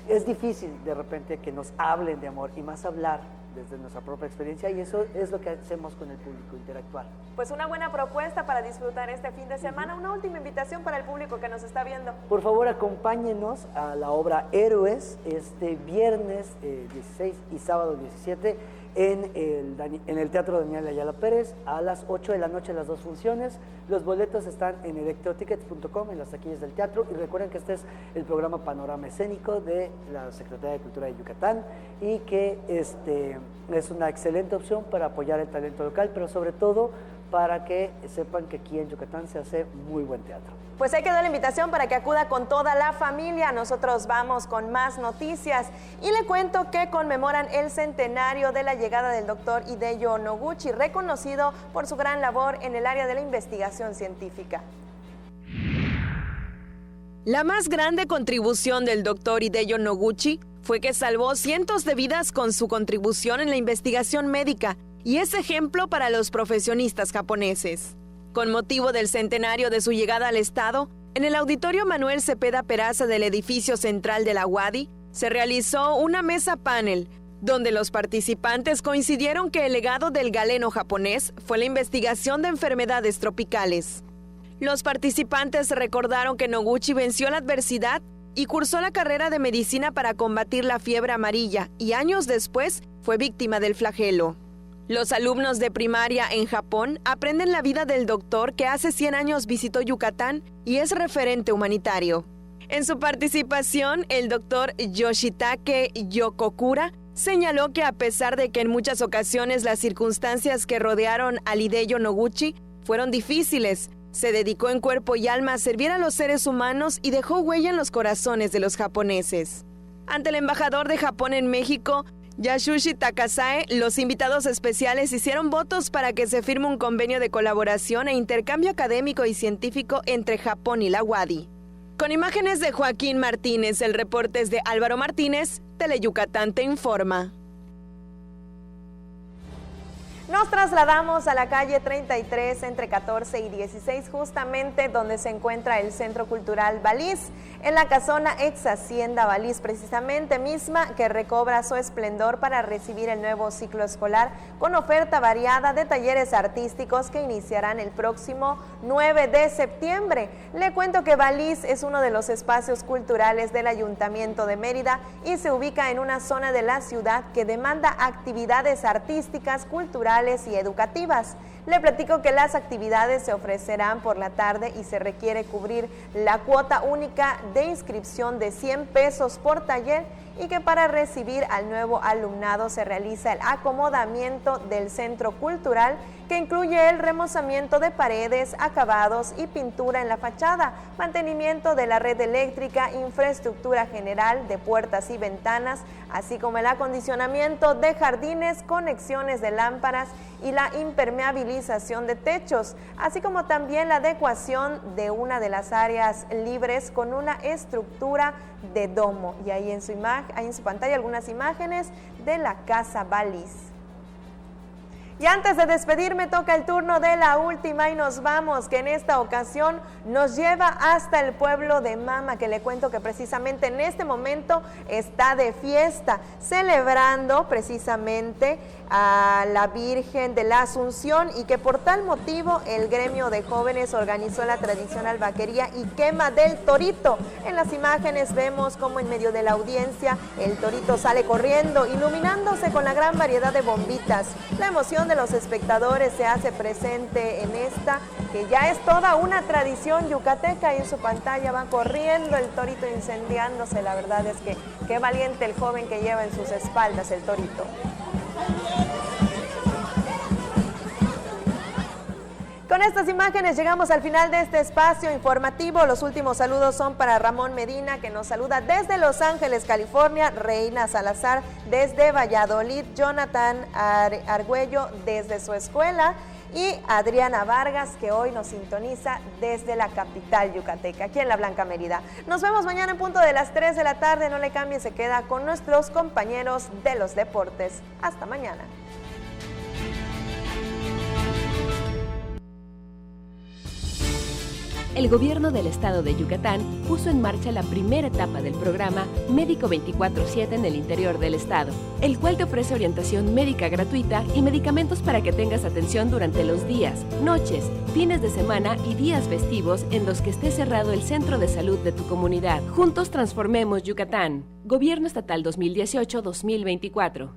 es difícil de repente que nos hablen de amor, y más hablar desde nuestra propia experiencia, y eso es lo que hacemos con el público, interactuar. Pues una buena propuesta para disfrutar este fin de semana. Una última invitación para el público que nos está viendo. Por favor, acompáñenos a la obra Héroes este viernes 16 y sábado 17 en el Teatro Daniel Ayala Pérez a las 8 de la noche, las dos funciones. Los boletos están en electrotickets.com, en las taquillas del teatro, y recuerden que este es el programa Panorama Escénico de la Secretaría de Cultura de Yucatán, y que es una excelente opción para apoyar el talento local, pero sobre todo para que sepan que aquí en Yucatán se hace muy buen teatro. Pues ahí quedó la invitación para que acuda con toda la familia. Nosotros vamos con más noticias y le cuento que conmemoran el centenario de la llegada del doctor Hideo Noguchi, reconocido por su gran labor en el área de la investigación científica. La más grande contribución del doctor Hideo Noguchi fue que salvó cientos de vidas con su contribución en la investigación médica, y es ejemplo para los profesionistas japoneses. Con motivo del centenario de su llegada al estado, en el Auditorio Manuel Cepeda Peraza del edificio central de la UADY, se realizó una mesa panel, donde los participantes coincidieron que el legado del galeno japonés fue la investigación de enfermedades tropicales. Los participantes recordaron que Noguchi venció la adversidad y cursó la carrera de medicina para combatir la fiebre amarilla, y años después fue víctima del flagelo. Los alumnos de primaria en Japón aprenden la vida del doctor que hace 100 años visitó Yucatán y es referente humanitario. En su participación, el doctor Yoshitake Yokokura señaló que a pesar de que en muchas ocasiones las circunstancias que rodearon al Hideo Noguchi fueron difíciles, se dedicó en cuerpo y alma a servir a los seres humanos y dejó huella en los corazones de los japoneses. Ante el embajador de Japón en México, Yasushi Takasae, los invitados especiales hicieron votos para que se firme un convenio de colaboración e intercambio académico y científico entre Japón y la UADY. Con imágenes de Joaquín Martínez, el reporte es de Álvaro Martínez, Teleyucatán te informa. Nos trasladamos a la calle 33 entre 14 y 16, justamente donde se encuentra el Centro Cultural Balís, en la casona ex Hacienda Balís, precisamente misma que recobra su esplendor para recibir el nuevo ciclo escolar con oferta variada de talleres artísticos que iniciarán el próximo 9 de septiembre. Le cuento que Balís es uno de los espacios culturales del Ayuntamiento de Mérida y se ubica en una zona de la ciudad que demanda actividades artísticas, culturales y educativas. Le platico que las actividades se ofrecerán por la tarde y se requiere cubrir la cuota única de inscripción de 100 pesos por taller, y que para recibir al nuevo alumnado se realiza el acomodamiento del centro cultural, que incluye el remozamiento de paredes, acabados y pintura en la fachada, mantenimiento de la red eléctrica, infraestructura general de puertas y ventanas, así como el acondicionamiento de jardines, conexiones de lámparas y la impermeabilización de techos, así como también la adecuación de una de las áreas libres con una estructura de domo. Y ahí en su pantalla algunas imágenes de la Casa Balís. Y antes de despedirme toca el turno de la última y nos vamos, que en esta ocasión nos lleva hasta el pueblo de Mama, que le cuento que precisamente en este momento está de fiesta, celebrando precisamente a la Virgen de la Asunción, y que por tal motivo el gremio de jóvenes organizó la tradicional vaquería y quema del torito. En las imágenes vemos cómo en medio de la audiencia el torito sale corriendo, iluminándose con la gran variedad de bombitas. La emoción de los espectadores se hace presente en esta, que ya es toda una tradición yucateca, y en su pantalla va corriendo el torito incendiándose. La verdad es que qué valiente el joven que lleva en sus espaldas el torito. Con estas imágenes llegamos al final de este espacio informativo. Los últimos saludos son para Ramón Medina, que nos saluda desde Los Ángeles, California, Reina Salazar desde Valladolid, Jonathan Argüello desde su escuela y Adriana Vargas, que hoy nos sintoniza desde la capital yucateca, aquí en la Blanca Mérida. Nos vemos mañana en punto de las 3 de la tarde. No le cambie, se queda con nuestros compañeros de los deportes. Hasta mañana. El gobierno del estado de Yucatán puso en marcha la primera etapa del programa Médico 24/7 en el interior del estado, el cual te ofrece orientación médica gratuita y medicamentos para que tengas atención durante los días, noches, fines de semana y días festivos en los que esté cerrado el centro de salud de tu comunidad. Juntos transformemos Yucatán. Gobierno Estatal 2018-2024.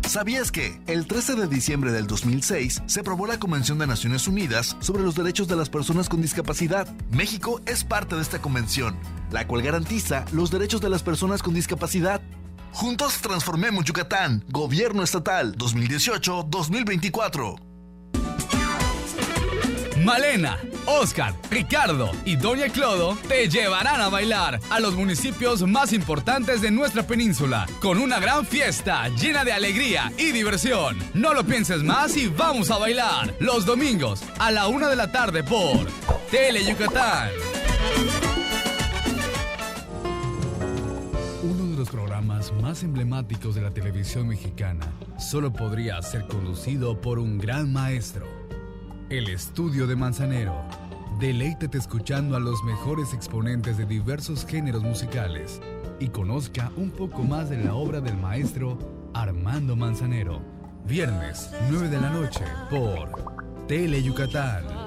¿Sabías que el 13 de diciembre del 2006 se aprobó la Convención de Naciones Unidas sobre los Derechos de las Personas con Discapacidad? México es parte de esta convención, la cual garantiza los derechos de las personas con discapacidad. Juntos transformemos Yucatán. Gobierno Estatal 2018-2024. Malena, Oscar, Ricardo y Doña Clodo te llevarán a bailar a los municipios más importantes de nuestra península con una gran fiesta llena de alegría y diversión. No lo pienses más y vamos a bailar los domingos a la 1 de la tarde por Tele Yucatán. Uno de los programas más emblemáticos de la televisión mexicana solo podría ser conducido por un gran maestro. El Estudio de Manzanero. Deleítate escuchando a los mejores exponentes de diversos géneros musicales y conozca un poco más de la obra del maestro Armando Manzanero. Viernes, 9 de la noche, por Tele Yucatán.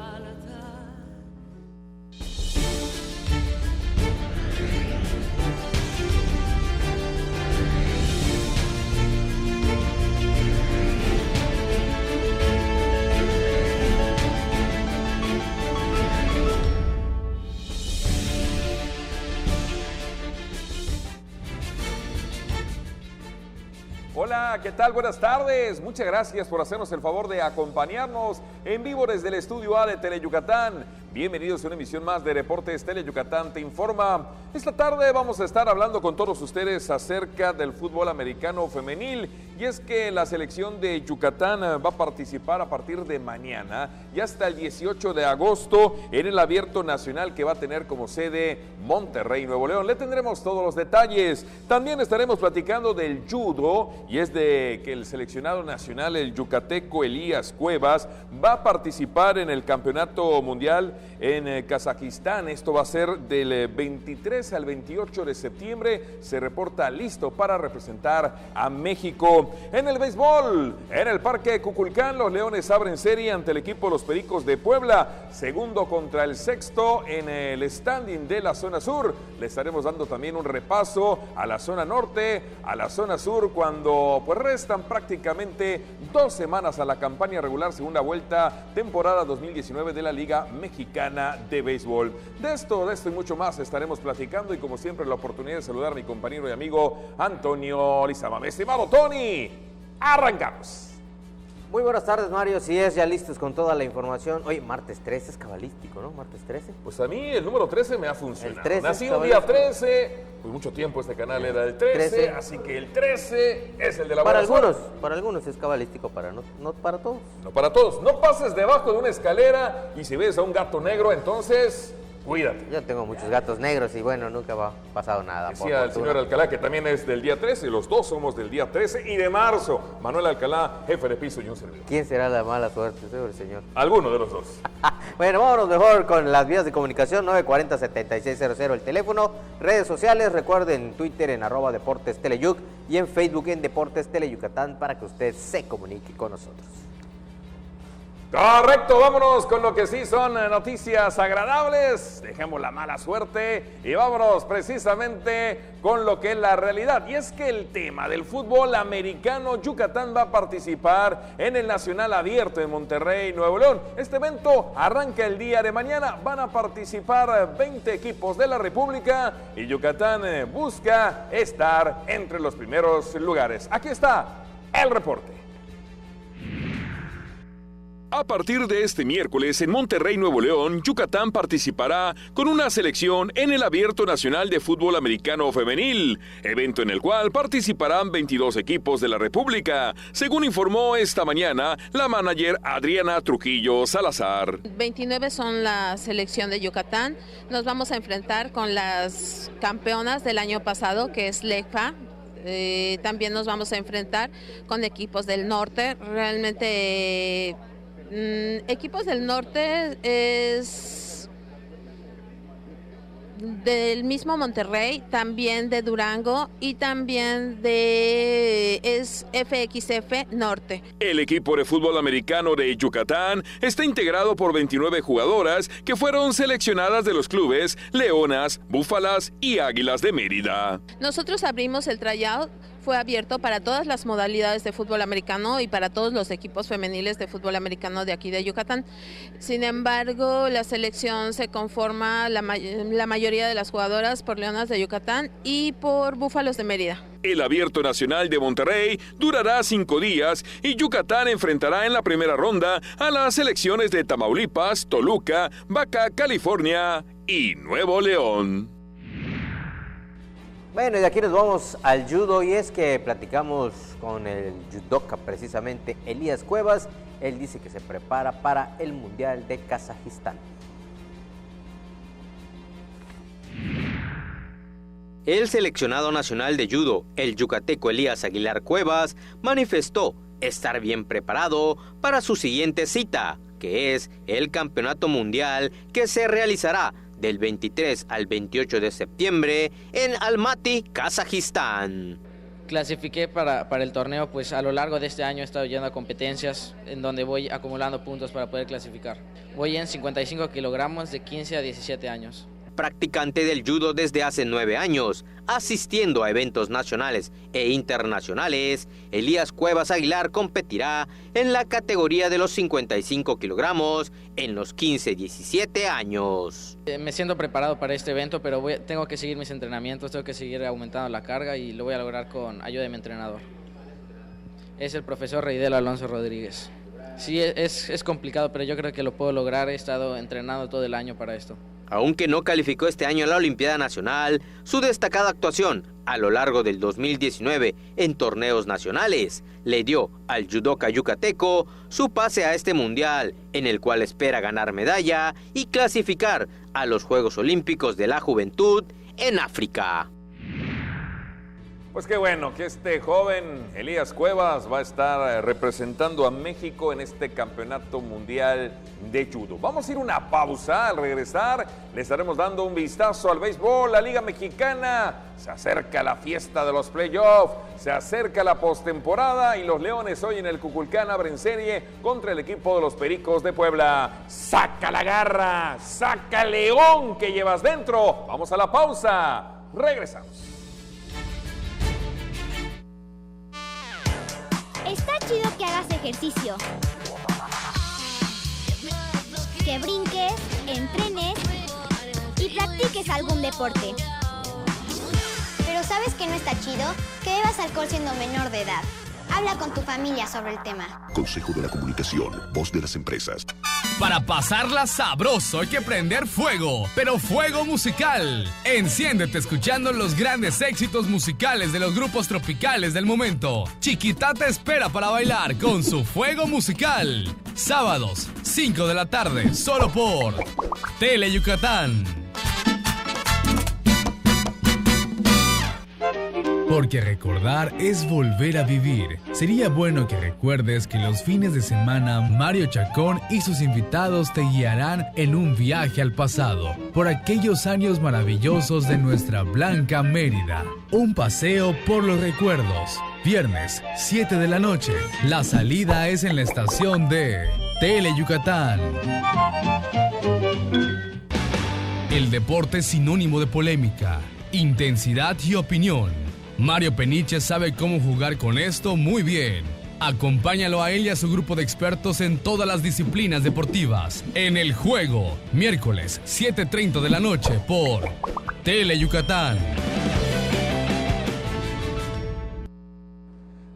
Hola, ¿qué tal? Buenas tardes. Muchas gracias por hacernos el favor de acompañarnos en vivo desde el Estudio A de Tele Yucatán. Bienvenidos a una emisión más de Deportes Tele Yucatán Te Informa. Esta tarde vamos a estar hablando con todos ustedes acerca del fútbol americano femenil. Y es que la selección de Yucatán va a participar a partir de mañana y hasta el 18 de agosto en el Abierto Nacional, que va a tener como sede Monterrey, Nuevo León. Le tendremos todos los detalles. También estaremos platicando del judo, y es de que el seleccionado nacional, el yucateco Elías Cuevas, va a participar en el Campeonato Mundial en Kazajistán. Esto va a ser del 23 al 28 de septiembre. Se reporta listo para representar a México. En el béisbol, en el Parque Cuculcán, los Leones abren serie ante el equipo Los Pericos de Puebla, segundo contra el sexto en el standing de la zona sur. Le estaremos dando también un repaso a la zona norte, a la zona sur, cuando pues restan prácticamente 2 semanas a la campaña regular, segunda vuelta, temporada 2019 de la Liga Mexicana de Béisbol. De esto y mucho más estaremos platicando, y como siempre la oportunidad de saludar a mi compañero y amigo Antonio Lizama. Mi estimado Tony, arrancamos. Muy buenas tardes, Mario. Si es, ya listos con toda la información. Oye, martes 13 es cabalístico, ¿no? Martes 13. Pues a mí el número 13 me ha funcionado. El 13 nací un día 13, pues mucho tiempo este canal era el 13, así que el 13 es el de la buena suerte. Para algunos es cabalístico, no para todos. No para todos. No pases debajo de una escalera y si ves a un gato negro, entonces Cuídate. Yo tengo muchos gatos negros y bueno, nunca ha pasado nada. Decía el señor Alcalá que también es del día 13, los dos somos del día 13 y de marzo. Manuel Alcalá, jefe de piso y un servidor. ¿Quién será la mala suerte, seguro, señor? Alguno de los dos. Bueno, vámonos mejor con las vías de comunicación, 940-7600 el teléfono, redes sociales, recuerden Twitter en @Deportes Teleyuc y en Facebook en Deportes Teleyucatán para que usted se comunique con nosotros. Correcto, vámonos con lo que sí son noticias agradables, dejemos la mala suerte y vámonos precisamente con lo que es la realidad. Y es que el tema del fútbol americano, Yucatán va a participar en el Nacional Abierto de Monterrey, Nuevo León. Este evento arranca el día de mañana, van a participar 20 equipos de la República y Yucatán busca estar entre los primeros lugares. Aquí está el reporte. A partir de este miércoles en Monterrey, Nuevo León, Yucatán participará con una selección en el Abierto Nacional de Fútbol Americano Femenil, evento en el cual participarán 22 equipos de la República, según informó esta mañana la manager Adriana Trujillo Salazar. 29 son la selección de Yucatán, nos vamos a enfrentar con las campeonas del año pasado, que es LECFA. También nos vamos a enfrentar con equipos del norte, realmente... equipos del norte es del mismo Monterrey, también de Durango y también es FXF Norte. El equipo de fútbol americano de Yucatán está integrado por 29 jugadoras que fueron seleccionadas de los clubes Leonas, Búfalas y Águilas de Mérida. Nosotros abrimos el tryout. Fue abierto para todas las modalidades de fútbol americano y para todos los equipos femeniles de fútbol americano de aquí de Yucatán. Sin embargo, la selección se conforma, la mayoría de las jugadoras, por Leonas de Yucatán y por Búfalos de Mérida. El Abierto Nacional de Monterrey durará 5 días y Yucatán enfrentará en la primera ronda a las selecciones de Tamaulipas, Toluca, Baja California y Nuevo León. Bueno, y de aquí nos vamos al judo y es que platicamos con el judoka precisamente Elías Cuevas. Él dice que se prepara para el Mundial de Kazajistán. El seleccionado nacional de judo, el yucateco Elías Aguilar Cuevas, manifestó estar bien preparado para su siguiente cita, que es el Campeonato Mundial que se realizará del 23 al 28 de septiembre en Almaty, Kazajistán. Clasifiqué para el torneo, pues a lo largo de este año he estado yendo a competencias en donde voy acumulando puntos para poder clasificar. Voy en 55 kilogramos de 15 a 17 años. Practicante del judo desde hace 9 años, asistiendo a eventos nacionales e internacionales, Elías Cuevas Aguilar competirá en la categoría de los 55 kilogramos en los 15-17 años. Me siento preparado para este evento, pero tengo que seguir mis entrenamientos, tengo que seguir aumentando la carga y lo voy a lograr con ayuda de mi entrenador. Es el profesor Reidel Alonso Rodríguez. Sí, es complicado, pero yo creo que lo puedo lograr. He estado entrenando todo el año para esto. Aunque no calificó este año a la Olimpiada Nacional, su destacada actuación a lo largo del 2019 en torneos nacionales le dio al judoka yucateco su pase a este mundial, en el cual espera ganar medalla y clasificar a los Juegos Olímpicos de la Juventud en África. Pues qué bueno que este joven Elías Cuevas va a estar representando a México en este campeonato mundial de judo. Vamos a ir a una pausa. Al regresar le estaremos dando un vistazo al béisbol, la Liga Mexicana. Se acerca la fiesta de los playoffs, se acerca la postemporada y los Leones hoy en el Cuculcán abren serie contra el equipo de los Pericos de Puebla. ¡Saca la garra! ¡Saca el león que llevas dentro! Vamos a la pausa. Regresamos. Está chido que hagas ejercicio, que brinques, entrenes y practiques algún deporte. Pero ¿sabes qué no está chido? Que bebas alcohol siendo menor de edad. Habla con tu familia sobre el tema. Consejo de la Comunicación, voz de las empresas. Para pasarla sabroso hay que prender fuego, pero fuego musical. Enciéndete escuchando los grandes éxitos musicales de los grupos tropicales del momento. Chiquita te espera para bailar con su fuego musical. Sábados, 5 de la tarde, solo por Tele Yucatán. Porque recordar es volver a vivir. Sería bueno que recuerdes que los fines de semana Mario Chacón y sus invitados te guiarán en un viaje al pasado, por aquellos años maravillosos de nuestra blanca Mérida. Un paseo por los recuerdos. Viernes, 7 de la noche. La salida es en la estación de Tele Yucatán. El deporte es sinónimo de polémica, intensidad y opinión. Mario Peniche sabe cómo jugar con esto muy bien. Acompáñalo a él y a su grupo de expertos en todas las disciplinas deportivas. En El Juego, miércoles, 7:30 de la noche por Tele Yucatán.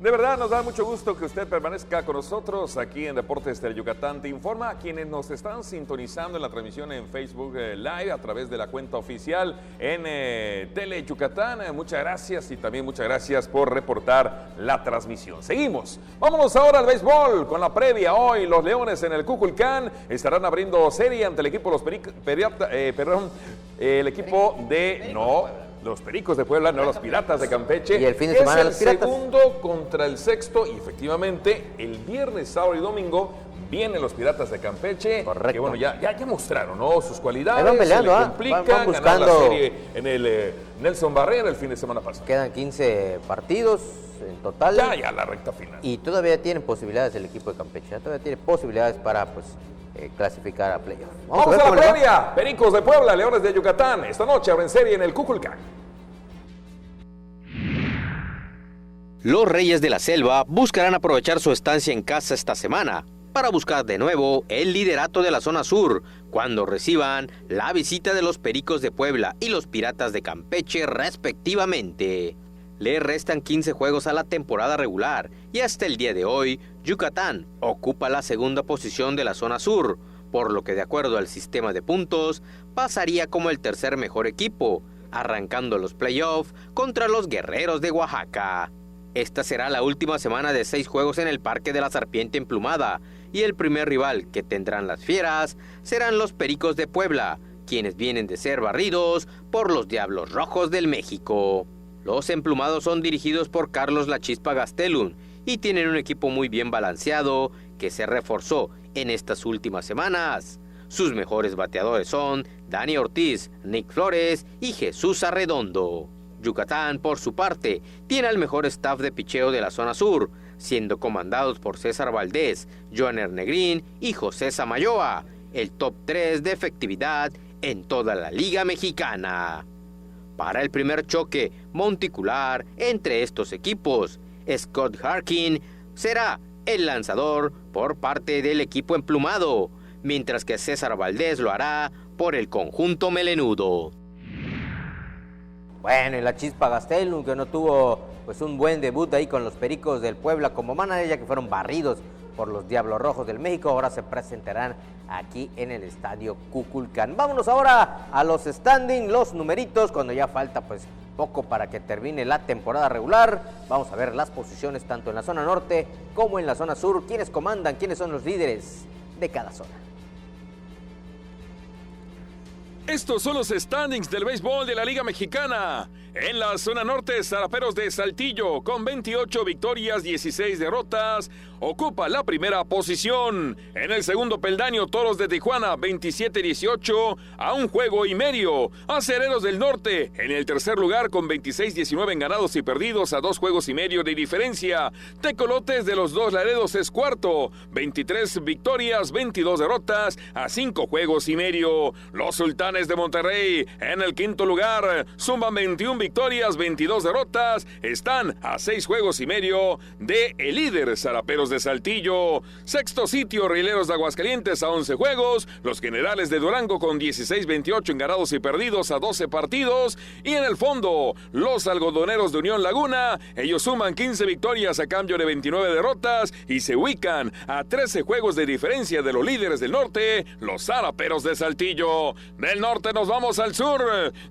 De verdad nos da mucho gusto que usted permanezca con nosotros aquí en Deportes Tele Yucatán. Te informa a quienes nos están sintonizando en la transmisión en Facebook Live a través de la cuenta oficial en Tele Yucatán. Muchas gracias y también muchas gracias por reportar la transmisión. Seguimos. Vámonos ahora al béisbol con la previa. Hoy los Leones en el Cuculcán estarán abriendo serie ante el equipo los Pericos de Puebla, no los Piratas de Campeche. Y el fin de semana los Piratas. Es el segundo contra el sexto y efectivamente el viernes, sábado y domingo vienen los Piratas de Campeche. Correcto. Que bueno, ya mostraron, ¿no?, sus cualidades. Van peleando, se complican, van buscando ganar la serie en el Nelson Barrera el fin de semana pasado. Quedan 15 partidos en total. Ya la recta final. Y todavía tienen posibilidades el equipo de Campeche. Todavía tiene posibilidades para clasificar a playoff. Vamos a la previa. Pericos de Puebla, Leones de Yucatán. Esta noche abren serie en el Cuculcán. Los Reyes de la Selva buscarán aprovechar su estancia en casa esta semana para buscar de nuevo el liderato de la zona sur cuando reciban la visita de los Pericos de Puebla y los Piratas de Campeche respectivamente. Le restan 15 juegos a la temporada regular y hasta el día de hoy, Yucatán ocupa la segunda posición de la zona sur, por lo que de acuerdo al sistema de puntos, pasaría como el tercer mejor equipo, arrancando los playoffs contra los Guerreros de Oaxaca. Esta será la última semana de 6 juegos en el Parque de la Serpiente Emplumada, y el primer rival que tendrán las Fieras serán los Pericos de Puebla, quienes vienen de ser barridos por los Diablos Rojos del México. Los emplumados son dirigidos por Carlos La Chispa Gastelum y tienen un equipo muy bien balanceado que se reforzó en estas últimas semanas. Sus mejores bateadores son Dani Ortiz, Nick Flores y Jesús Arredondo. Yucatán, por su parte, tiene al mejor staff de picheo de la zona sur, siendo comandados por César Valdés, Joaner Negrín y José Samayoa, el top 3 de efectividad en toda la Liga Mexicana. Para el primer choque monticular entre estos equipos, Scott Harkin será el lanzador por parte del equipo emplumado, mientras que César Valdés lo hará por el conjunto melenudo. Bueno, y La Chispa Gastelum, que no tuvo un buen debut ahí con los Pericos del Puebla como manager, ya que fueron barridos por los Diablos Rojos del México, ahora se presentarán aquí en el Estadio Cuculcán. Vámonos ahora a los standings, los numeritos, cuando ya falta poco para que termine la temporada regular. Vamos a ver las posiciones tanto en la zona norte como en la zona sur, quiénes comandan, quiénes son los líderes de cada zona. Estos son los standings del béisbol de la Liga Mexicana. En la zona norte, Zaraperos de Saltillo, con 28 victorias, 16 derrotas, ocupa la primera posición. En el segundo peldaño, Toros de Tijuana, 27-18, a un juego y medio. Acereros del Norte, en el tercer lugar, con 26-19 en ganados y perdidos, a 2 juegos y medio de diferencia. Tecolotes de los Dos Laredos es cuarto, 23 victorias, 22 derrotas, a 5 juegos y medio. Los Sultanes de Monterrey, en el quinto lugar, suman 21 victorias, 22 derrotas, están a 6 juegos y medio de el líder Zaraperos de Saltillo. Sexto sitio, Rieleros de Aguascalientes a 11 juegos, los Generales de Durango con 16-28 en ganados y perdidos a 12 partidos, y en el fondo, los Algodoneros de Unión Laguna, ellos suman 15 victorias a cambio de 29 derrotas y se ubican a 13 juegos de diferencia de los líderes del norte, los Zaraperos de Saltillo. Del norte nos vamos al sur,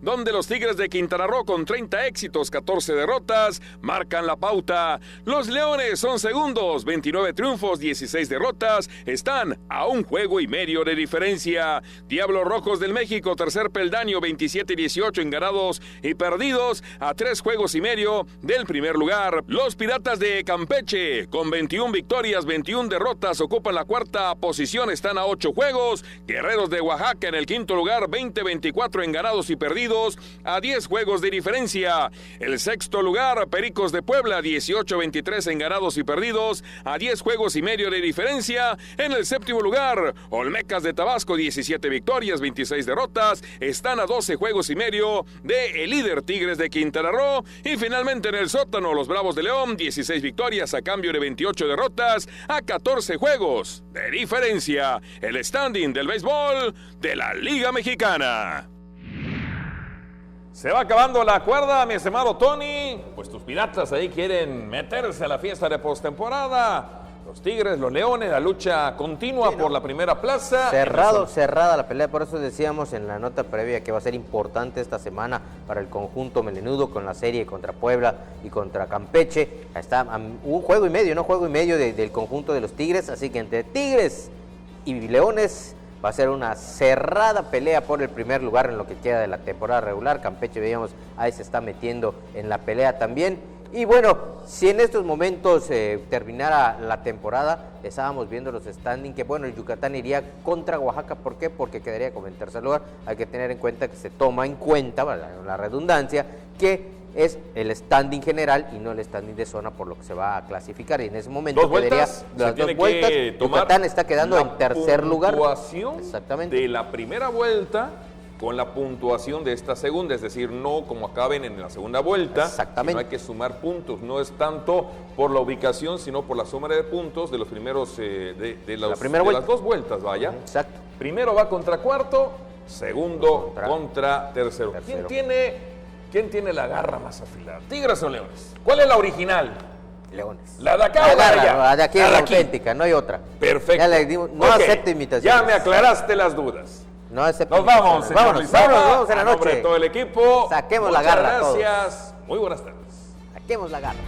donde los Tigres de Quintana Roo con 30 éxitos, 14 derrotas, marcan la pauta. Los Leones son segundos, 22 29 triunfos, 16 derrotas, están a un juego y medio de diferencia. Diablos Rojos del México, tercer peldaño, 27-18 en ganados y perdidos, a 3 juegos y medio del primer lugar. Los Piratas de Campeche, con 21 victorias, 21 derrotas, ocupan la cuarta posición, están a 8 juegos. Guerreros de Oaxaca en el quinto lugar, 20-24 en ganados y perdidos, a 10 juegos de diferencia. El sexto lugar, Pericos de Puebla, 18-23 en ganados y perdidos, a 10 juegos y medio de diferencia. En el séptimo lugar, Olmecas de Tabasco, 17 victorias, 26 derrotas, están a 12 juegos y medio de el líder Tigres de Quintana Roo. Y finalmente en el sótano, los Bravos de León, 16 victorias a cambio de 28 derrotas, a 14 juegos de diferencia. El standing del béisbol de la Liga Mexicana. Se va acabando la cuerda, mi estimado Tony. Pues tus Piratas ahí quieren meterse a la fiesta de postemporada. Los Tigres, los Leones, la lucha continua por la primera plaza. Cerrada la pelea, por eso decíamos en la nota previa que va a ser importante esta semana para el conjunto melenudo con la serie contra Puebla y contra Campeche. Está un juego y medio, del conjunto de los Tigres, así que entre Tigres y Leones va a ser una cerrada pelea por el primer lugar en lo que queda de la temporada regular. Campeche, veíamos, ahí se está metiendo en la pelea también. Y bueno, si en estos momentos terminara la temporada, estábamos viendo los standings, que bueno, el Yucatán iría contra Oaxaca. ¿Por qué? Porque quedaría como en tercer lugar. Hay que tener en cuenta que se toma en cuenta, la redundancia, que es el standing general y no el standing de zona, por lo que se va a clasificar. Y en ese momento quedaría las 2 vueltas. Yucatán está quedando en tercer lugar. Exactamente. De la primera vuelta con la puntuación de esta segunda, es decir, no como acaben en la segunda vuelta. Exactamente. No hay que sumar puntos, no es tanto por la ubicación, sino por la suma de puntos de los primeros, de las 2 vueltas, vaya. Exacto. Primero va contra cuarto, segundo contra tercero. ¿Quién tiene la garra más afilada? ¿Tigres o Leones? ¿Cuál es la original? Leones. ¿La de acá o la de allá? La de aquí es la auténtica, no hay otra. Perfecto. Ya le dimos, no acepto imitaciones. Ya me aclaraste las dudas. No acepto Nos vamos, señor vámonos en la noche. Nombre de todo el equipo. Saquemos la garra. Muchas gracias. Muy buenas tardes. Saquemos la garra.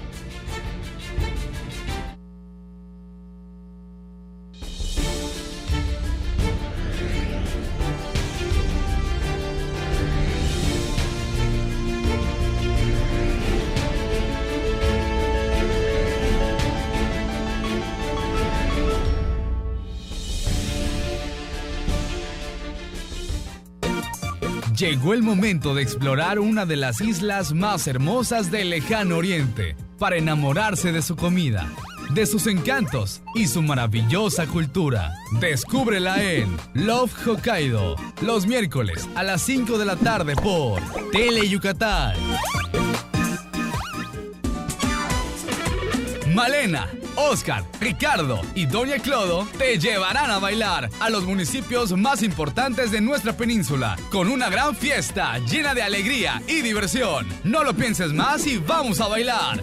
Llegó el momento de explorar una de las islas más hermosas del lejano oriente para enamorarse de su comida, de sus encantos y su maravillosa cultura. Descúbrela en Love Hokkaido, los miércoles a las 5 de la tarde por Tele Yucatán. Malena, Oscar, Ricardo y Doña Clodo te llevarán a bailar a los municipios más importantes de nuestra península con una gran fiesta llena de alegría y diversión. No lo pienses más y vamos a bailar.